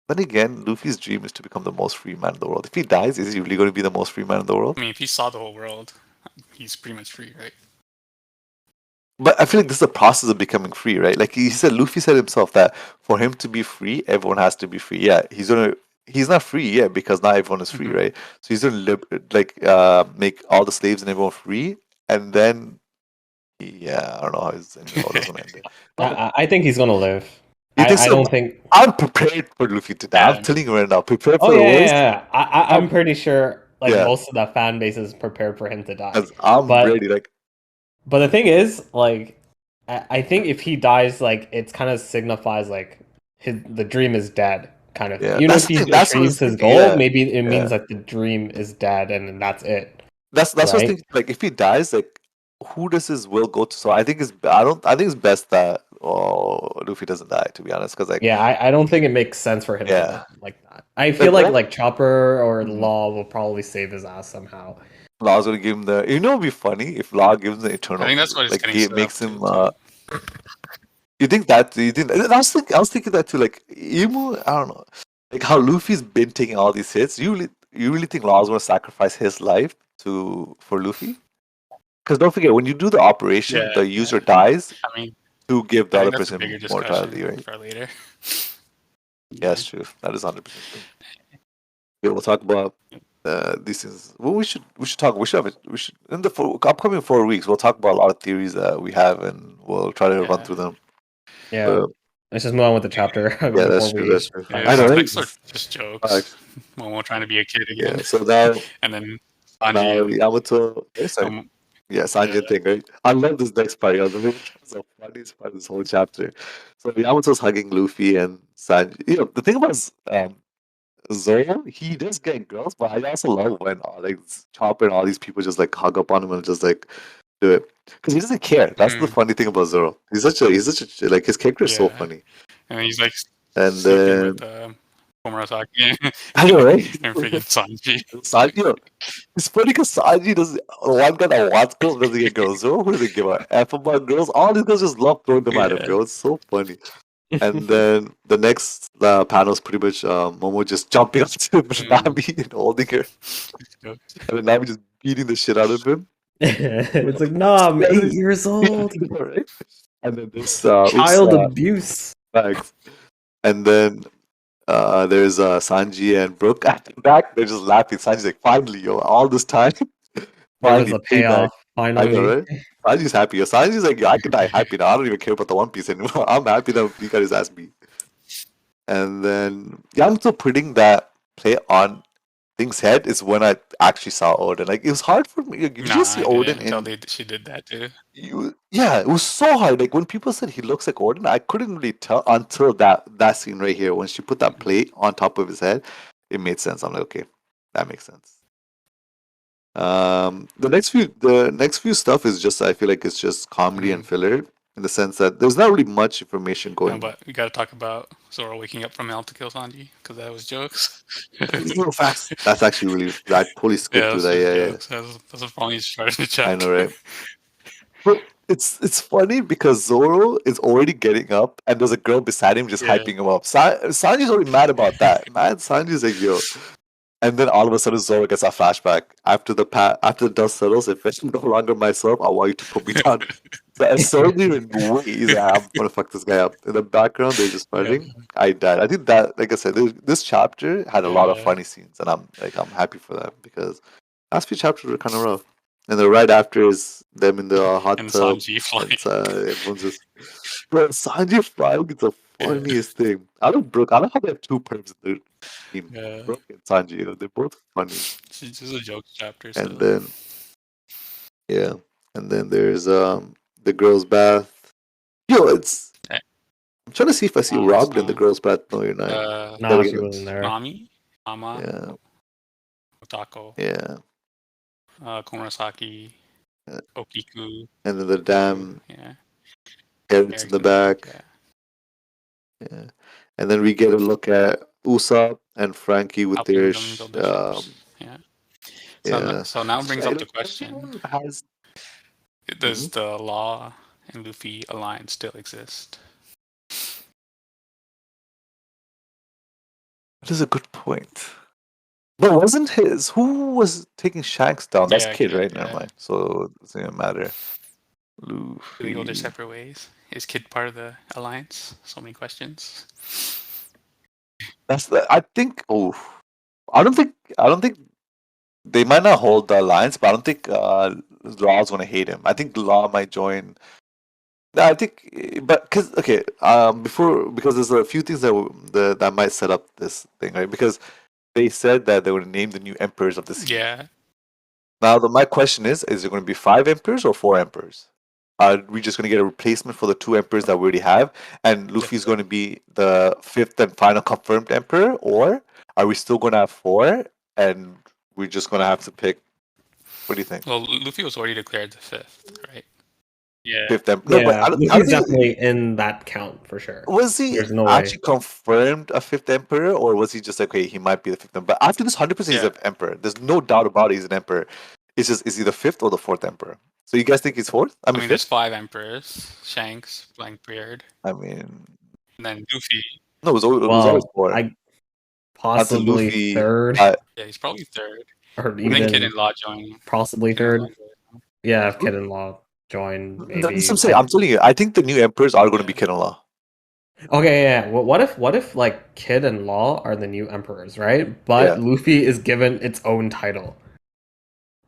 again, Luffy's dream is to become the most free man in the world. If he dies, is he really going to be the most free man in the world? I mean, if he saw the whole world, he's pretty much free, right? But I feel like this is a process of becoming free, right? Like Luffy said himself that for him to be free, everyone has to be free. Yeah, he's not free yet because not everyone is free, right? So he's gonna make all the slaves and everyone free, and then I don't know how he's gonna end it. I think he's gonna live. You think so? I don't think I'm prepared for Luffy to die. I'm telling you right now, prepared for Oh the yeah, worst. yeah. I'm pretty sure Yeah. most of the fan base is prepared for him to die. 'Cause I'm ready. But the thing is, I think if he dies, it kind of signifies the dream is dead, kind of. Yeah, You know, that's if the he thing, that's what I achieves was his thinking, goal, yeah. maybe it means Yeah. that the dream is dead and that's it. That's what I was right? thinking. Like if he dies, like who does his will go to? So I think I think it's best that Luffy doesn't die. To be honest, because Yeah, I don't think it makes sense for him to Yeah. live like that. I feel Like, like Chopper or Mhm. Law will probably save his ass somehow. Law's gonna give him the. You know, it'd be funny if Law gives him the eternal. I think that's what he's like getting he set makes up him. to, You think that? You think? I was thinking that too. Like Imu, I don't know. Like how Luffy's been taking all these hits. You really think Law's gonna sacrifice his life for Luffy? Because don't forget, when you do the operation, the user dies I mean, to give the I other think that's a person bigger mortality, discussion right? for later. Yeah, that's true. That is 100% true. Okay, we'll talk about these things. Well, we should talk. We should have it. We should in the upcoming 4 weeks. We'll talk about a lot of theories that we have, and we'll try to run through them. Yeah. Let's just move on with the chapter. Yeah, that's true. That's true. Yeah, I know, right? next are just jokes. Momo trying to be a kid again. Yeah. So now, and then now Sanji. Yamato. Sorry. Yeah, Sanji thing, right? I love this next part. I think it's the funniest part of this whole chapter. So Yamato's hugging Luffy and Sanji. You know, the thing about Zoro, he does get girls, but I also love when Chopper and all these people just hug up on him and just do it because he doesn't care. That's the funny thing about Zoro. He's such a his character is so funny. And he's and sleeping with Komurasaki. I know, right? And freaking Sanji. Sanji, it's funny because Sanji doesn't. One guy that wants girls doesn't get girls. Zoro, who doesn't give a F about girls? All these girls just love throwing them at him, bro. It's so funny. And then the next panel is pretty much Momo just jumping up to Nami and holding her. And then Nami just beating the shit out of him. It's like, no, I'm 8 years old. Right? And then this child abuse. Bags. And then there's Sanji and Brooke at the back. They're just laughing. Sanji's like, finally, yo, all this time. Finally, a payoff. Finally. I know, right? Sanji's happy. Yo. Sanji's like, yo, I can die happy now. I don't even care about the One Piece anymore. I'm happy that he got his ass beat. And then Yamato putting that play on Thing's head is when I actually saw Odin. Like, it was hard for me. Did you see Odin? She did that too. Yeah, it was so hard. Like, when people said he looks like Odin, I couldn't really tell until that scene right here. When she put that plate on top of his head, it made sense. I'm like, okay, that makes sense. The next few stuff is just, I feel like it's just comedy and filler in the sense that there's not really much information going. But we got to talk about Zoro waking up from hell to kill Sanji because that was jokes. Real fast. That's actually really. I totally skipped through that. Yeah, that's the funniest part of the chapter. I know, right? But it's funny because Zoro is already getting up, and there's a girl beside him just hyping him up. Sanji's already mad about that. Man, Sanji's like, yo. And then all of a sudden, Zoro gets a flashback. After the dust settles, if it's no longer myself, I want you to put me down. So as Zoro didn't wait, he's like, I'm gonna fuck this guy up. In the background, they're just fighting. I died. I think that, like I said, this chapter had a lot of funny scenes, and I'm happy for that because last few chapters were kind of rough. And then right after is them in the hot and tub. Sanji flying. Everyone's just, bro, Sanji flying is the funniest thing. I don't how they have two perms in the team. Brooke and Sanji, they're both funny. It's just a joke chapter. And then, and then there's the girls' bath. Yo, I'm trying to see if I see Robin in the girls' bath. No, you're not. No, she wasn't there. Nami? Ama, Yeah. Otako, Yeah. Komurasaki, Yeah. Okiku, And then the Okiku, damn yeah, carrots in Eric's the in the back, back. yeah. Yeah. And then we get a look at Usopp and Frankie with Helping their them build the ships, yeah. yeah. So now brings Yeah, up you the know, question: everyone has. does Mhm. the Law and Luffy alliance still exist? That is a good point. But wasn't his who was taking Shanks down? That's Yeah, Kid, Kid, right? Never yeah. mind. So it doesn't even matter. Do they go their Luffy. separate ways? Is Kid part of the alliance? So many questions. That's the. I think. Oh, I don't think. I don't think they might not hold the alliance, but I don't think Law's gonna hate him. I think Law might join. No, I think, but because okay, before because there's a few things that might set up this thing, right? Because they said that they would name the new emperors of the sea. Yeah. Now, my question is there going to be 5 emperors or 4 emperors? Are we just going to get a replacement for the 2 emperors that we already have, and Luffy's going to be the 5th and final confirmed emperor, or are we still going to have 4, and we're just going to have to pick? What do you think? Well, Luffy was already declared the 5th, right? Yeah. 5th emperor? No, but Yeah, I don't Luffy's think definitely in that count for sure. was he There's no way. actually confirmed a 5th emperor, or was he just like, okay, he might be the 5th emperor? But after this, 100% he's Yeah. an emperor. There's no doubt about it. He's an emperor. It's just is he the 5th or the 4th emperor? So you guys think he's 4th? I I mean mean, there's 5th. 5 emperors: Shanks, Blackbeard, I mean, and then Luffy. no, it was always Well, 4 I until possibly Luffy. third Yeah, he's probably 3rd. or And then Kid even and Law join. possibly Kid and Law third. join. Yeah, if Kid and Law join, That's what maybe. I'm saying. I'm telling you, I think the new emperors are going to be Yeah. Kid and Law. Okay, yeah. What if like Kid and Law are the new emperors, right? But Yeah. Luffy is given its own title.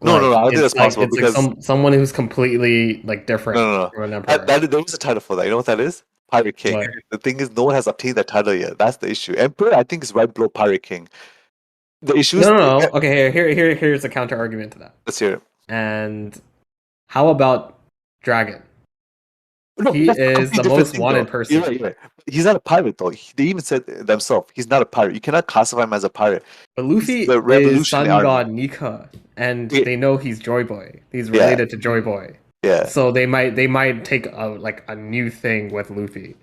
No, no, no. I don't think It's that's possible it's like because someone who's completely like different no, no, no. from an emperor. There is a title for that. You know what that is? Pirate King. What? The thing is, no one has obtained that title yet. That's the issue. Emperor, I think, is right below Pirate King. The issue is, No, no, no. Okay, here's a counter argument to that. let's hear it. And how about Dragon? No, He that's a is completely the different most thing, though. wanted person. You're right. He's not a pirate, though. They even said themselves, he's not a pirate. You cannot classify him as a pirate. But He's Luffy the is Revolutionary sun Army. god Nika, and Yeah, they know he's Joy Boy. He's yeah, related to Joy Boy. yeah. So they might take a new thing with Luffy.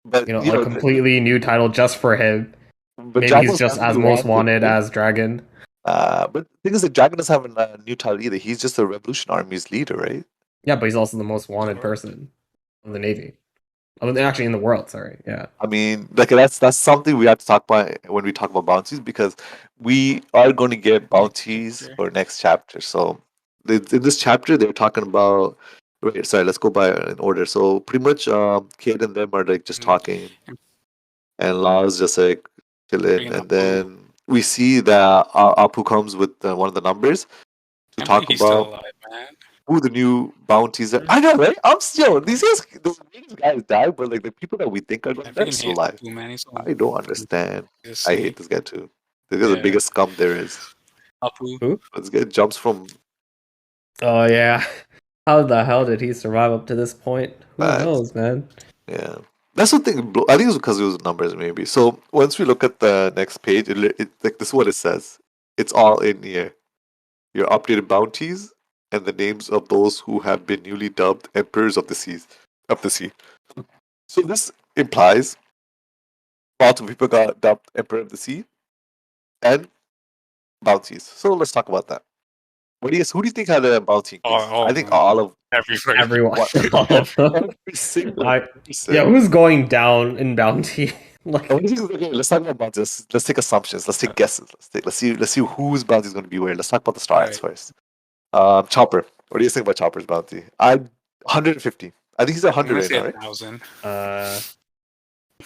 But You know, a completely new title just for him. but Maybe he's Dragon's just as definitely most wanted right? as Dragon. But the thing is that Dragon doesn't have a new title either. He's just the Revolution Army's leader, right? Yeah, but he's also the most wanted person of the Navy. Actually, in the world. Sorry. Yeah. I mean, like that's something we have to talk about when we talk about bounties because we are going to get Next bounties chapter. for next chapter. So in this chapter, they're talking about. Wait, sorry, let's go by in order. So pretty much, Kid and them are like just talking, And and Law's just like chilling, bringing and Apu. then we see that Apu comes with one of the numbers to Can't believe talk he's still about alive, man. who the new bounties are. I know, right? These guys die, but like the people that we think are I going, they're freaking still hate alive. Apu, man. He's so I don't understand. he's a I hate snake. this guy too. This is the Yeah. biggest scum there is. Apu. Who? This guy jumps from Oh yeah. How the hell did he survive up to this point? Who bad. knows, man? Yeah. That's the thing. I think it's because it was numbers, maybe. So once we look at the next page, like this is what it says. It's all in here. Your updated bounties and the names of those who have been newly dubbed emperors of the seas of the sea. So this implies lots of people got dubbed emperor of the sea and bounties. So let's talk about that. Who do you think had a bounty increase? I think Man. all of Everybody. Everyone. what All of them. every single Yeah, person. who's going down in bounty? Like, Okay, let's talk about bounties. Let's take assumptions. Let's take guesses. Let's see whose bounty is going to be where. Let's talk about the Star Acts Alright. first. Chopper. What do you think about Chopper's bounty? 150. I think he's I'm 100 gonna right say now, right? 1,000.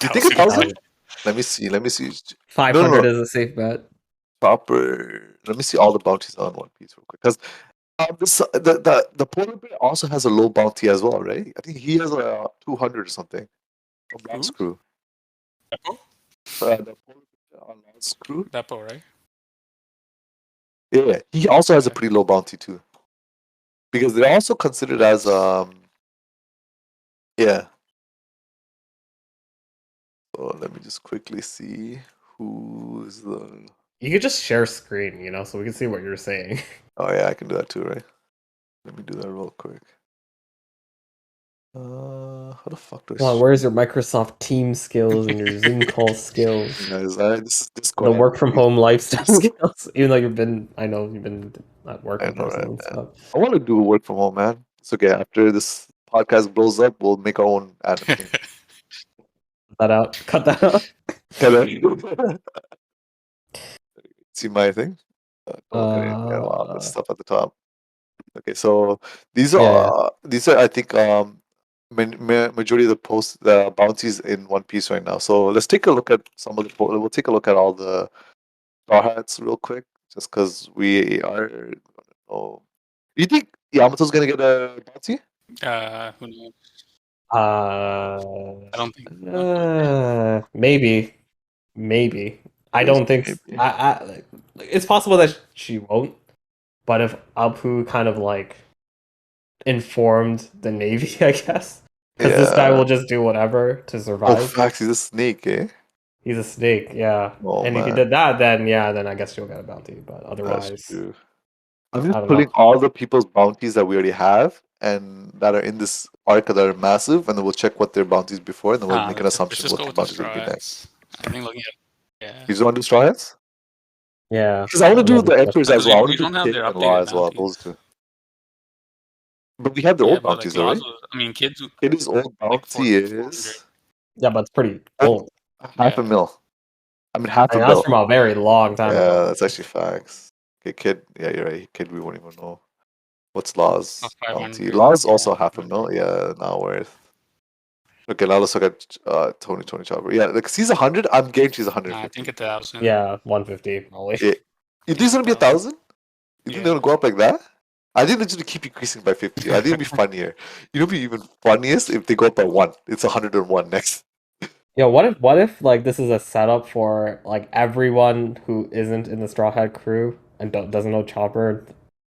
You think 1,000? 1,000. Let me see. Let me see. 500 No. is a safe bet. Chopper. Let me see all the bounties on One Piece real quick. Because the polar bear also has a low bounty as well, right? I think he has a 200 or something. On Lance Who? crew. Beppo? The polar bear on Lance crew. Beppo, right? Yeah, he also has a Yeah. pretty low bounty too. Because they're also considered as yeah. So let me just quickly see Who's the? You could just share screen, you know, so we can see what you're saying. Oh yeah, I can do that too, right? Let me do that real quick. How the fuck do I? Well, where's your Microsoft Teams skills and your Zoom call skills? Guys, this is The Discord. work from home lifestyle skills. Even though I know you've been at work I in know, person right, and man. stuff. I want to do work from home, man. It's okay. After this podcast blows up, we'll make our own anime thing. Cut that out. See my thing? Don't look at it. Yeah, wow, there's stuff at the top. Okay, so these are I think majority of the posts the bounties in One Piece right now. So let's take a look at some of the we'll take a look at all the Straw Hats real quick, just because we are. Oh, you think Yamato's gonna get a bounty? Who knows? Uh, I don't think. maybe. I don't think. Maybe. It's possible that she won't. But if Apu kind of like informed the Navy, I guess, because this guy will just do whatever to Oh, survive. facts. He's a snake, eh? He's a snake, yeah. Oh, And if he man. did that, then I guess you'll get a bounty. But That's otherwise, true. I'm I just don't putting know. all the people's bounties that we already have and that are in this arc that are massive, and then we'll check what their bounties before, and then we'll make an Let's assumption just what go the with the bounties are going to be next. straws. I think looking at You just want to do Straw Hats? Yeah. Because I want to do the Emperors as because well. I we want to don't do have Kid their and Law updated as well. bounties. Those two. But we have the Yeah, old but like bounties, though, Laws, right? I mean, kids Kid's old like bounty 400. is Yeah, but it's pretty old. half a Yeah. mil. I mean, half I a mean, that's mil. from a very long time Yeah, ago. that's actually facts. Okay, Kid. Yeah, you're right. Kid, we won't even know. What's Law's Oh, bounty? 500. Law's also Yeah, half a mil. Yeah, not worth. Okay, now let's look at Tony Chopper. Yeah, like he's 100. I'm guaranteed he's I 150. think 1,000. Yeah, 150 probably. Yeah. You think it's gonna be 1,000? You think they're Yeah. gonna go up like that? I think they're just gonna keep increasing by 50. I think it'd be funnier. You know, it'd be even funniest if they go up by one. It's 101 next. Yeah, what if like this is a setup for like everyone who isn't in the Straw Hat crew and doesn't know Chopper,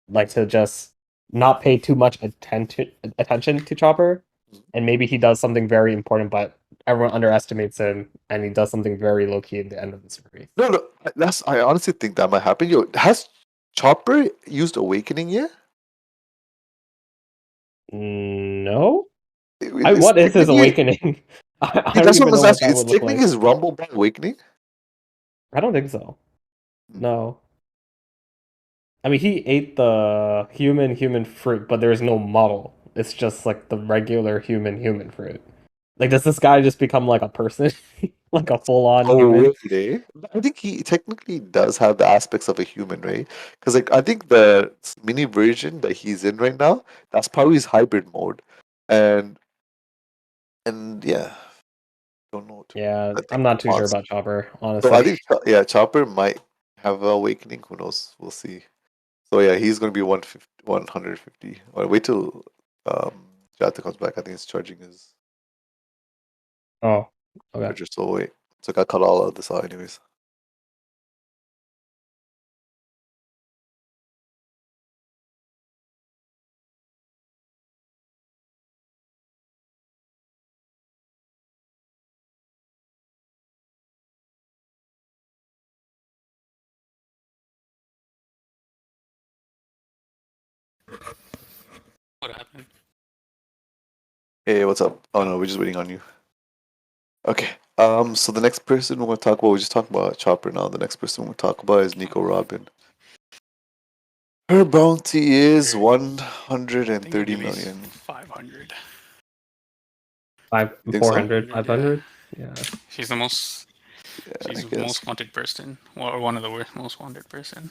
like to just not pay too much attention to Chopper, and maybe he does something very important, but everyone underestimates him, and he does something very low key at the end of the series. No. I honestly think that might happen. Yo, has Chopper used Awakening yet? No, It's what is his technically- awakening? I don't That's what even I was know what asking. that It's would look technically like. his Rumble by Awakening. I don't think so. No. I mean, he ate the human fruit, but there's no model. It's just like the regular human fruit. Like, does this guy just become like a person, like a full-on Oh, human? really? I think he technically does have the aspects of a human, right? Because like I think the mini version that he's in right now, that's probably his hybrid mode, and yeah, don't know. Yeah, I think I'm not too sure honestly. about Chopper, So I honestly. think Chopper might have a awakening. Who knows? We'll see. So yeah, he's gonna be 150, 150. Or wait till Jata comes back. I think he's charging his Oh, okay. charger. So wait, so I cut all of this out anyways. What happened? Hey, what's up? Oh no, we're just waiting on you. Okay. So the next person we're gonna talk about, we just talked about Chopper now. The next person we're gonna talk about is Nico Robin. Her bounty is 130 million. 500. 400, so? 500? Yeah. She's the most. Yeah, She's I the guess. most wanted person, or one of the most wanted person.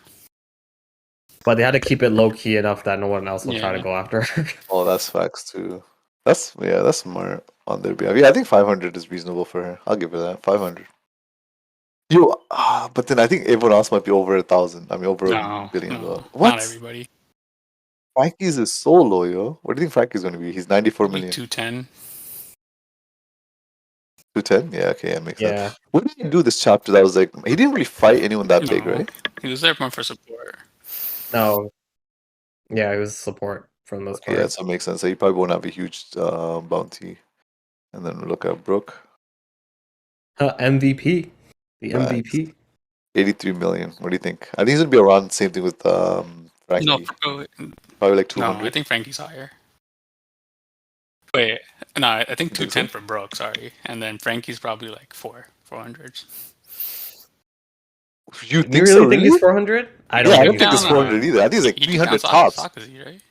But they had to keep it low key enough that no one else will try to Yeah. go after her. Oh, that's facts too. That's smart on their behalf. Yeah, I think 500 is reasonable for her. I'll give her that. 500. But then I think everyone else might be over 1,000. I mean, over a billion. No, What? not everybody. Frankie's is so low, yo. What do you think Frankie's going to be? He's 94 Maybe million. 210. 210? Yeah, okay, that makes Yeah. sense. What did he do this chapter that was like, he didn't really fight anyone that big, right? He was there more for support. No. Yeah, it was support for the most Okay, part. yeah, so it makes sense. So he probably won't have a huge bounty. And then we look at Brooke. MVP. The Facts. MVP. 83 million. What do you think? I think it's gonna be around the same thing with No, Frankie. oh, Probably like no, 200. I think Frankie's higher. Wait, no, I think You think 210 so? for Brooke, sorry. And then Frankie's probably like 400. You You think so? really think he's Really? 400? I Yeah, don't I think don't he's think it's 400. 400 either. I think it's like he took down 300 tops. Sakazi, right?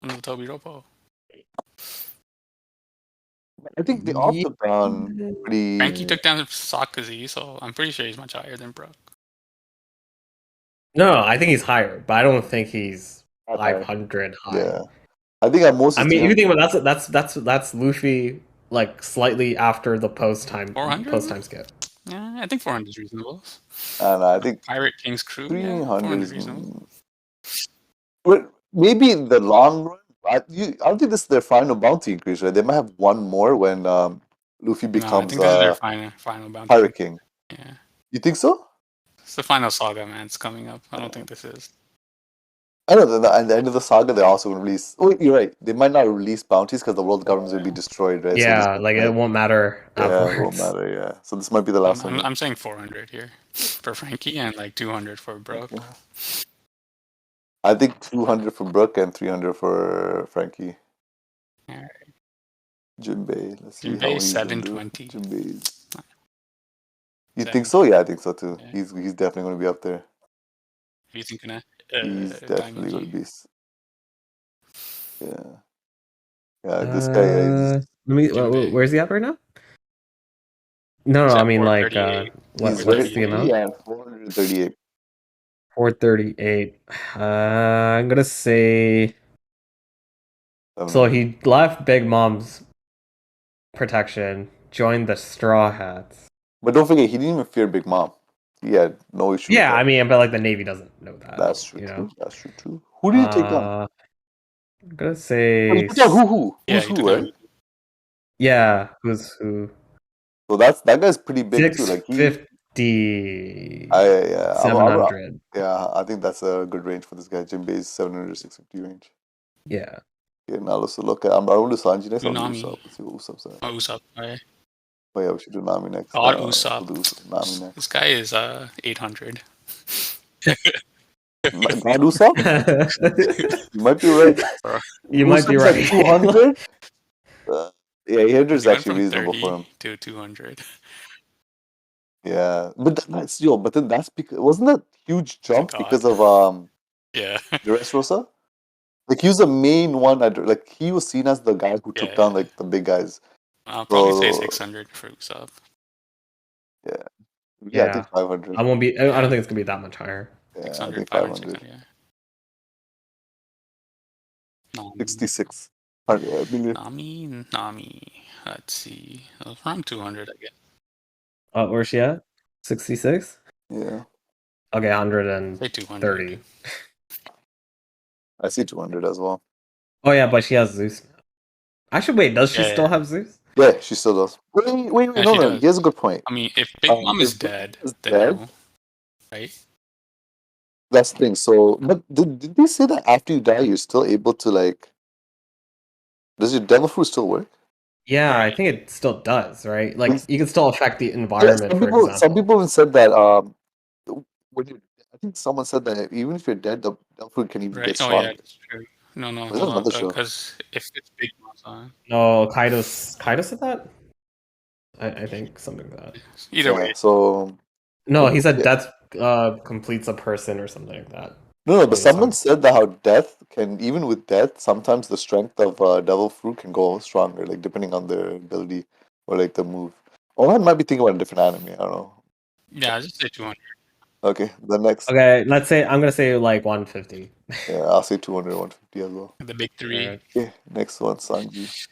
On Toby Ropo. I think they all took down Frankie pretty. took down Sakazi, so I'm pretty sure he's much higher than Brooke. No, I think he's higher, but I don't think he's Not high. 500 high. Yeah, I think at most. I it's mean, if you 300. think about that's Luffy like slightly after the post time 400? skip. Yeah, I think 400 is reasonable. And I think Pirate King's crew, 300 yeah, 400 is. is reasonable. But maybe in the long run, I don't think this is their final bounty increase, right? They might have one more when Luffy No, I becomes think this is their final bounty. Pirate King. Yeah. You think so? It's the final saga, man. It's coming up. I don't think this is. I know that at the end of the saga, they're also going to release. Oh, you're right. They might not release bounties because the world government's going to be destroyed, right? Yeah, so like it won't matter afterwards. it won't matter. Yeah, so this might be the last one. I'm saying 400 here for Frankie and like 200 for Brooke. Okay. I think 200 for Brooke and 300 for Frankie. Alright. Jinbei, let's see how Jinbei he's gonna do. 720. Jinbei. You think so? Yeah, I think so too. Yeah. He's definitely going to be up there. Who you think gonna? He's definitely going to be. Yeah. Yeah, this guy is. Where's he at right now? No, I mean like what's the amount? Yeah, 438. 438. I'm gonna say. So he left Big Mom's protection, joined the Straw Hats. But don't forget, he didn't even fear Big Mom. He had no issue. Yeah, I mean, but like the Navy doesn't know that. That's true. You know? That's true too. Who do you take on? I'm gonna say. Who's who? Right? Yeah, who's who? So that guy's pretty big too. Like 650. 700. Yeah, I think that's a good range for this guy. Jinbei's 700 650 range. Yeah. Okay, now let's look at. I'm going to Sanji next. Nami. Let's see what Usopp's at. Usopp, right? Oh yeah, we should do Nami next. God, Usopp. We'll do Nami next. This guy is 800. God, Usopp? You might be right. You might be right. 200. Yeah, 800 is actually reasonable for him. To 200. Yeah, but then that's because wasn't that huge jump because of Dressrosa? Like he was the main one. Like he was seen as the guy who took down like the big guys. I'll probably say 600 for Usopp. Yeah, I think 500. I won't be. I don't think it's gonna be that much higher. Yeah, I think 500. 66. Nami. Let's see. Around 200, I guess. Where's she at? 66? Yeah. Okay, 130. I see 200 as well. Oh yeah, but she has Zeus. Actually, wait, does she still have Zeus? Yeah, she still does. Wait, no, he has a good point. I mean, if Big Mom is dead, then no, right? That's the thing. So, but did they say that after you die, you're still able to like? Does your devil fruit still work? Yeah, I think it still does, right? Like you can still affect the environment. Some people even said that. I think someone said that even if you're dead, the devil fruit can even get stronger. Oh yeah, that's true. No, because if it's Big Mom's on. No, Kaido said that. I think something like that. Either way. So. No, he said death completes a person or something like that. No, but someone said that how death can, even with death, sometimes the strength of devil fruit can go stronger, like depending on their ability or like the move. Or I might be thinking about a different anime. I don't know. Yeah, I just say 200. Okay, the next. Okay, I'm gonna say like 150. Yeah, I'll say 200, 150 as well. The big three. Okay, next one, Sanji.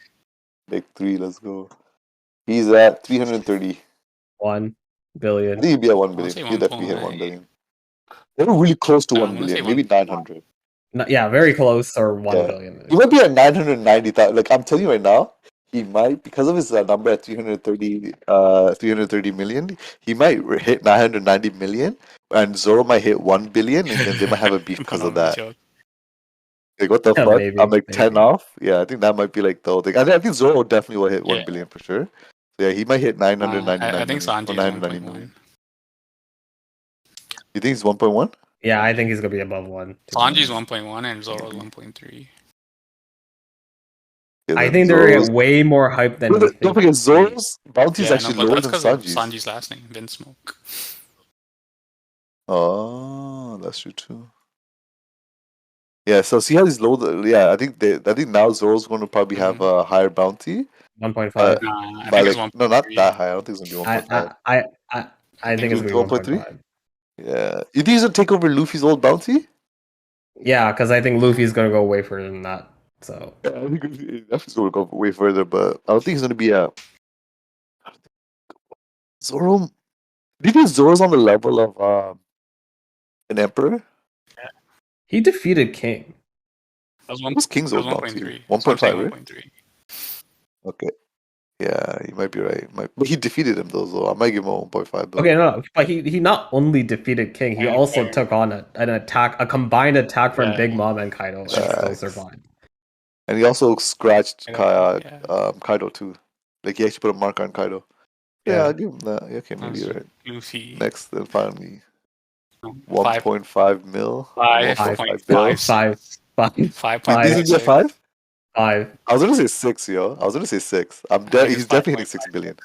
Big three, let's go. He's at 330. 1 billion. I think he'd be at 1 billion. He'd definitely hit 1 billion. They were really close to 1 billion, maybe 900. Yeah, very close, or 1 billion. He might be at 990,000. Like I'm telling you right now, he might, because of his number at 330 million, he might hit 990 million, and Zoro might hit 1 billion, and then they might have a beef because of that. Like what the fuck? Maybe, I'm like 10 off. Yeah, I think that might be like the whole thing. I think Zoro definitely will hit 1 billion for sure. Yeah, he might hit 999 I think million or Sanji is 990 1.1. million. You think he's 1.1? Yeah, I think he's gonna be above 1. Sanji's 1.1 and Zoro's 1.3. I think they're way more hyped than you Don't think. forget, Zoro's bounty is Yeah, no, actually but lower that's than because of Sanji's. Sanji's last name, Vinsmoke. Oh, that's true too. Yeah, so see how he's low. Yeah, I think now Zoro's going to probably have a higher bounty. 1.5. I By think it's like no, not 1.3. that high. I don't think it's gonna be 1.5. I think it's gonna be 1.3. 1.5. Yeah, you think he's gonna take over Luffy's old bounty? Yeah, because I think Luffy's gonna go way further than that. So Yeah, I think he's definitely gonna go way further, but I don't think he's gonna be a Zoro. Do you think Zoro's on the level of an emperor? he defeated King. What's King's old bounty? 1.3. 1.5, right? 1.3. Okay. Yeah, you might be right. But he defeated him though, so I might give him a 1.5 though. Okay, no, but he not only defeated King, he also took on a combined attack from Big Mom and Kaido, and still survived. And he also scratched Kaido too. Like he actually put a mark on Kaido. Yeah, I'll give him that. Yeah, okay, maybe you're right. Luffy. Next, then finally, 5 1.5 mil. 5.5 bill. 5. These would be a 5? 5. I was gonna say 6, yo. I was gonna say 6. He's definitely hitting 6 billion.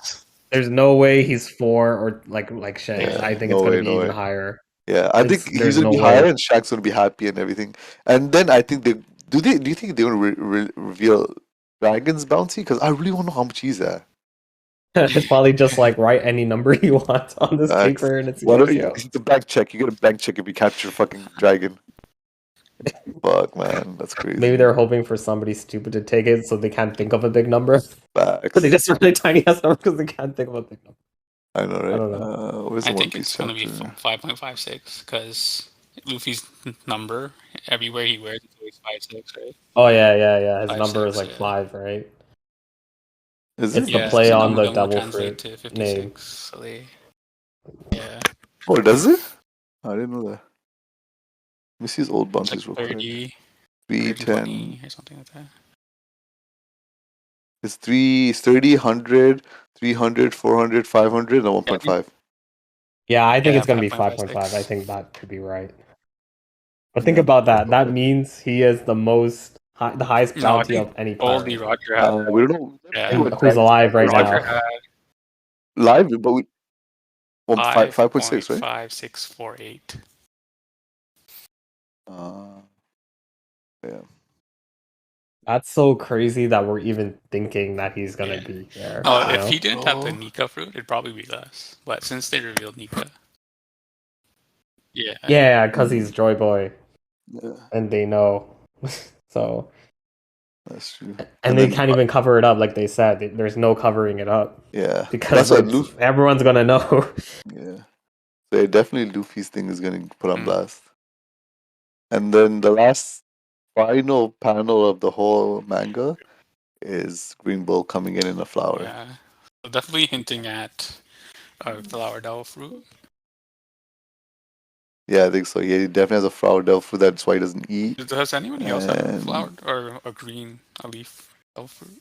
There's no way he's 4 or like Shanks. Yeah, I think no it's gonna way, be no even way. higher. Yeah, I think he's gonna be higher, and Shaq's gonna be happy and everything. And then I think do you think they're gonna reveal Dragon's bounty? Because I really want to know how much he's at. It's probably just like write any number you want on this paper and it's It's a bank check. You get a bank check if you capture a fucking dragon. Fuck, man, that's crazy. Maybe they're hoping for somebody stupid to take it, so they can't think of a big number. Facts. But they just really tiny ass number because they can't think of a big number. I know, right? I don't know. I think it's gonna be 5.56 because Luffy's number everywhere he wears is always 5.6, right? Oh yeah. His 5, number 6, is like 5, right? Is it's it? the play on the will devil translate fruit to 56, name. So yeah. Oh, does it? I didn't know that. Let me see his old bounties Like real 30, quick. 310 20 or something like that. It's 30, 100, 300, 400, 500, and 1.5. Yeah, I think Yeah, it's gonna be 5.5. 5.56. I think that could be right. But think about that. That means he is the highest bounty of any pirate. Only Roger had. We don't know. Yeah. Who's alive right Roger now? had Live, but we 5.6, right? 5.5648. Yeah. That's so crazy that we're even thinking that he's gonna be there. Oh, if he didn't have the Nika fruit, it'd probably be less. But since they revealed Nika, yeah, because he's Joy Boy, Yeah, and they know. So that's true. and they can't even cover it up, like they said. There's no covering it up. Yeah, because everyone's gonna know. Yeah, so definitely Luffy's thing is gonna put on blast. And then the last final panel of the whole manga is Green Bull coming in a flower. Yeah, so definitely hinting at flower devil fruit. Yeah, I think so. Yeah, he definitely has a flower devil fruit. That's why he doesn't eat. Does anybody else have a flower or a leaf devil fruit?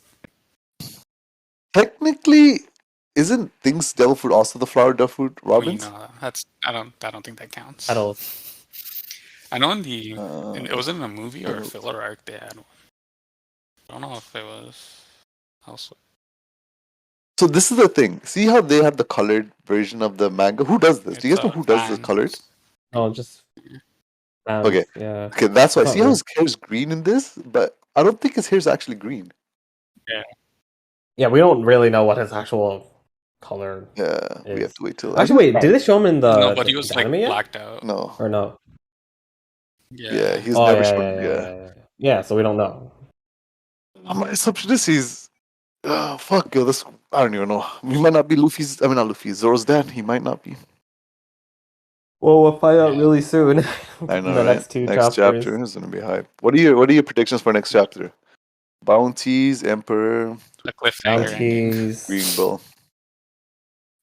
Technically, isn't Things devil fruit also the flower devil fruit? Robin's? I don't think that counts. At all. I know it was in a movie or a filler arc they had. I don't know if it was elsewhere. So this is the thing. See how they have the colored version of the manga? Who does this? Do you guys know who does the colored? Oh, just okay. Yeah. Okay, that's why. See how his hair's green in this, but I don't think his hair's actually green. Yeah. Yeah, we don't really know what his actual color. Yeah, we have to wait till. Actually, wait, did they show him in the? No, but he was like blacked out. No. Or no? Yeah, he's never shown. Yeah, so we don't know. My assumption is he's. Fuck, yo, this. I don't even know. He might not be Luffy's. I mean, not Luffy. Zoro's dad. He might not be. Well, we'll find out really soon. I know. The next chapter is gonna be hype. What are your predictions for next chapter? Bounties, Emperor, a cliffhanger, Green Bull.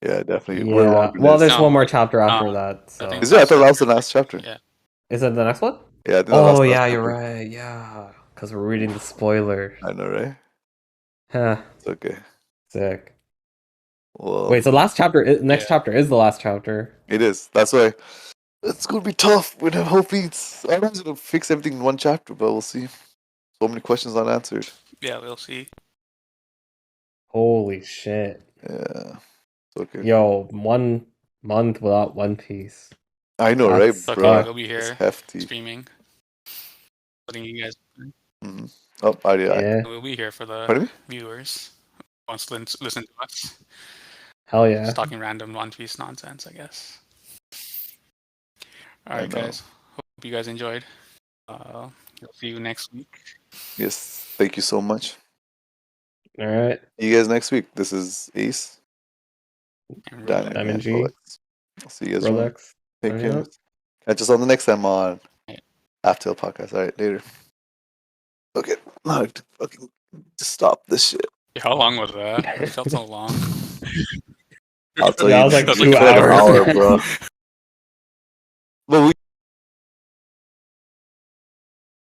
Yeah, definitely. Yeah. Well, there's one more chapter after that. So. Is it? I thought that was the last chapter. Yeah. Is it the next one? Yeah. Oh, yeah, you're right. Yeah, because we're reading the spoiler. I know, right? Huh. It's okay. Sick. Well, Wait, so last chapter, next Yeah. chapter is the last chapter. it is. That's why it's gonna be tough. We're hoping I'm not gonna fix everything in one chapter, but we'll see. So many questions unanswered. Yeah, we'll see. Holy shit. Yeah. It's okay. Yo, 1 month without One Piece. I know, That's right, It's okay. bro? We'll be It's here hefty. streaming, letting you guys. Mm-hmm. Oh, Yeah, We'll be here for the Pardon me? viewers who wants to listen to us. hell yeah. Just talking random One Piece nonsense, I guess. All right, know. guys. Hope you guys enjoyed. We'll see you next week. Yes. Thank you so much. All right. See you guys next week. This is Ace. And Dynamic Rolex. and DiamondG, Rolex. I'll see you guys around. Rolex. Take signing care. out. Catch us on the next time on Yeah. Laughtale Podcast. All right, later. Okay. Now I have to fucking just stop this shit. How long was that? It felt so long. I'll tell That you. was like That was 2 like an hours. hour, bro. But we